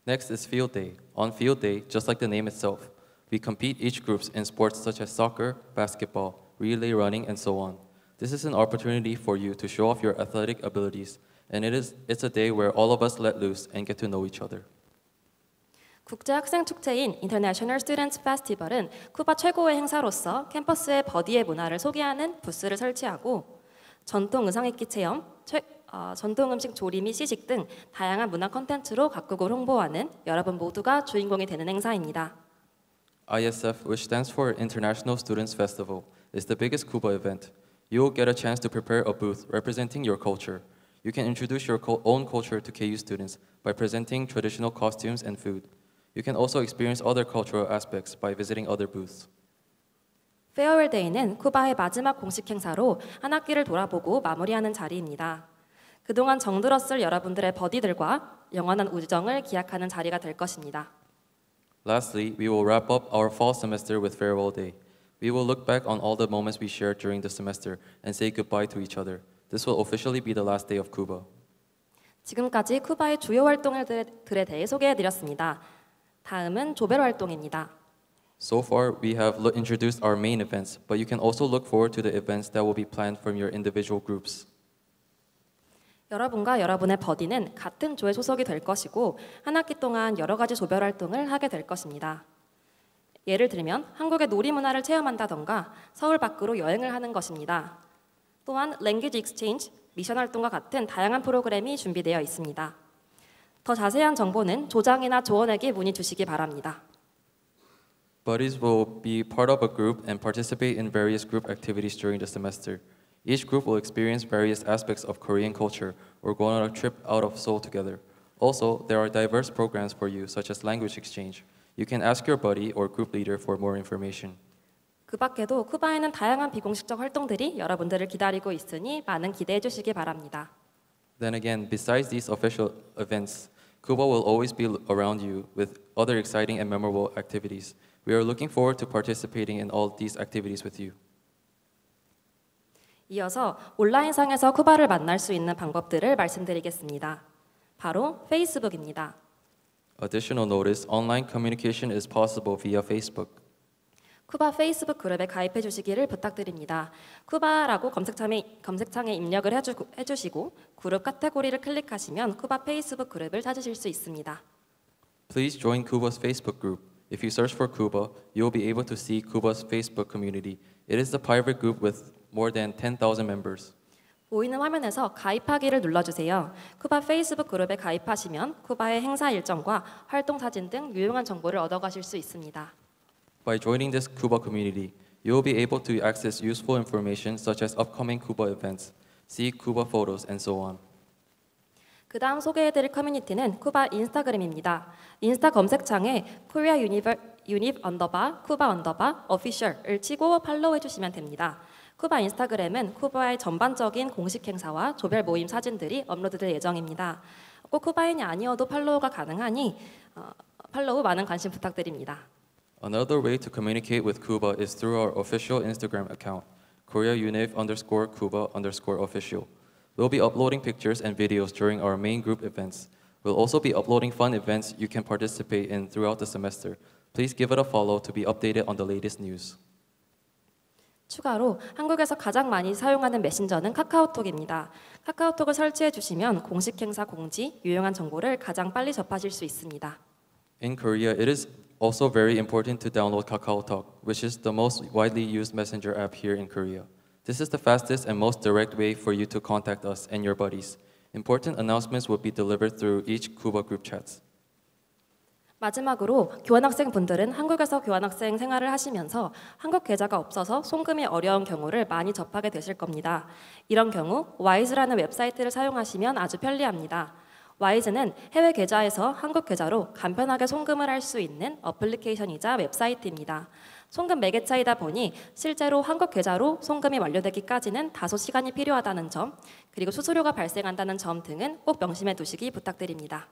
Next is Field Day. On Field Day, just like the name itself, we compete each groups in sports such as soccer, basketball, relay running, and so on. This is an opportunity for you to show off your athletic abilities, and it's a day where all of us let loose and get to know each other. 국제 학생 축제인 International Students Festival은 쿠바 최고의 행사로서 캠퍼스의 버디의 문화를 소개하는 부스를 설치하고 전통 의상입기 체험, 전통 음식 조리 및 시식 등 다양한 문화 콘텐츠로 각국을 홍보하는 여러분 모두가 주인공이 되는 행사입니다. ISF, which stands for International Students Festival, is the biggest Cuba event. You will get a chance to prepare a booth representing your culture. You can introduce your own culture to KU students by presenting traditional costumes and food. You can also experience other cultural aspects by visiting other booths. 페어웰 데이는 쿠바의 마지막 공식 행사로 한 학기를 돌아보고 마무리하는 자리입니다. 그동안 정들었을 여러분들의 버디들과 영원한 우정을 기약하는 자리가 될 것입니다. Lastly, we will wrap up our fall semester with Farewell Day. We will look back on all the moments we shared during the semester and say goodbye to each other. This will officially be the last day of Cuba. 지금까지 쿠바의 주요 활동들에 대해 소개해드렸습니다. 다음은 조별 활동입니다. So far, we have introduced our main events, but you can also look forward to the events that will be planned from your individual groups. 여러분과 여러분의 버디는 같은 조에 소속이 될 것이고 한 학기 동안 여러 가지 조별 활동을 하게 될 것입니다. 예를 들면 한국의 놀이문화를 체험한다던가 서울 밖으로 여행을 하는 것입니다. 또한 랭귀지 익스체인지, 미션 활동과 같은 다양한 프로그램이 준비되어 있습니다. 더 자세한 정보는 조장이나 조원에게 문의 주시기 바랍니다. Buddies will be part of a group and participate in various group activities during the semester. Each group will experience various aspects of Korean culture or go on a trip out of Seoul together. Also, there are diverse programs for you, such as language exchange. You can ask your buddy or group leader for more information. 그 밖에도 쿠바에는 다양한 비공식적 활동들이 여러분들을 기다리고 있으니 많은 기대해 주시기 바랍니다. Then again, besides these official events, Cuba will always be around you with other exciting and memorable activities. We are looking forward to participating in all these activities with you. 이어서 온라인상에서 쿠바를 만날 수 있는 방법들을 말씀드리겠습니다. 바로 페이스북입니다. Additional notice, online communication is possible via Facebook. 쿠바 페이스북 그룹에 가입해 주시기를 부탁드립니다. 쿠바라고 검색창에 입력을 해주시고 그룹 카테고리를 클릭하시면 쿠바 페이스북 그룹을 찾으실 수 있습니다. Please join Cuba's Facebook group. If you search for Cuba, you will be able to see Cuba's Facebook community. It is the private group with more than 10,000 members. 보이는 화면에서 가입하기를 눌러주세요. 쿠바 페이스북 그룹에 가입하시면 쿠바의 행사 일정과 활동 사진 등 유용한 정보를 얻어가실 수 있습니다. By joining this Cuba community, you will be able to access useful information such as upcoming Cuba events, see Cuba photos, and so on. 그 다음 소개해드릴 커뮤니티는 쿠바 인스타그램입니다. 인스타 검색창에 Korea Univ Cuba Official을 치고 팔로우 해주시면 됩니다. 쿠바 인스타그램은 쿠바의 전반적인 공식 행사와 조별 모임 사진들이 업로드될 예정입니다. 꼭 쿠바인이 아니어도 팔로우가 가능하니 팔로우 많은 관심 부탁드립니다. Another way to communicate with Cuba is through our official Instagram account, KoreaUniv_Cuba_official. We'll be uploading pictures and videos during our main group events. We'll also be uploading fun events you can participate in throughout the semester. Please give it a follow to be updated on the latest news. 추가로 한국에서 가장 많이 사용하는 메신저는 카카오톡입니다. 카카오톡을 설치해 주시면 공식 행사 공지, 유용한 정보를 가장 빨리 접하실 수 있습니다. In Korea, it is also very important to download KakaoTalk, which is the most widely used messenger app here in Korea. This is the fastest and most direct way for you to contact us and your buddies. Important announcements will be delivered through each Cuba group chats. 마지막으로 교환학생분들은 한국에서 교환학생 생활을 하시면서 한국 계좌가 없어서 송금이 어려운 경우를 많이 접하게 되실 겁니다. 이런 경우 와이즈라는 웹사이트를 사용하시면 아주 편리합니다. 와이즈는 해외 계좌에서 한국 계좌로 간편하게 송금을 할 수 있는 어플리케이션이자 웹사이트입니다. 송금 매개차이다 보니 실제로 한국 계좌로 송금이 완료되기까지는 다소 시간이 필요하다는 점, 그리고 수수료가 발생한다는 점 등은 꼭 명심해 두시기 부탁드립니다.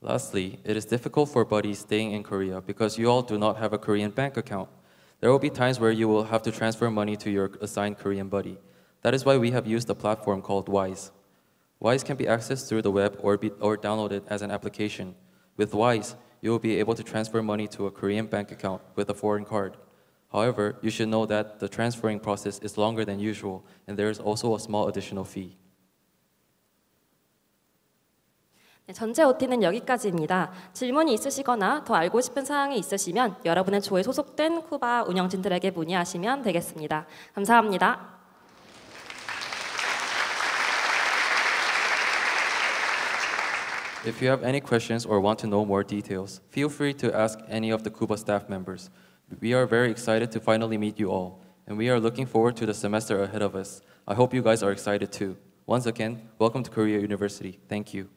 Lastly, it is difficult for buddies staying in Korea because you all do not have a Korean bank account. There will be times where you will have to transfer money to your assigned Korean buddy. That is why we have used a platform called Wise. Wise can be accessed through the web or downloaded as an application. With Wise, you will be able to transfer money to a Korean bank account with a foreign card. However, you should know that the transferring process is longer than usual, and there is also a small additional fee. 전체 OT는 여기까지입니다. 질문이 있으시거나 더 알고 싶은 사항이 있으시면 여러분의 조에 소속된 쿠바 운영진들에게 문의하시면 되겠습니다. 감사합니다. If you have any questions or want to know more details, feel free to ask any of the Cuba staff members. We are very excited to finally meet you all, and we are looking forward to the semester ahead of us. I hope you guys are excited too. Once again, welcome to Korea University. Thank you.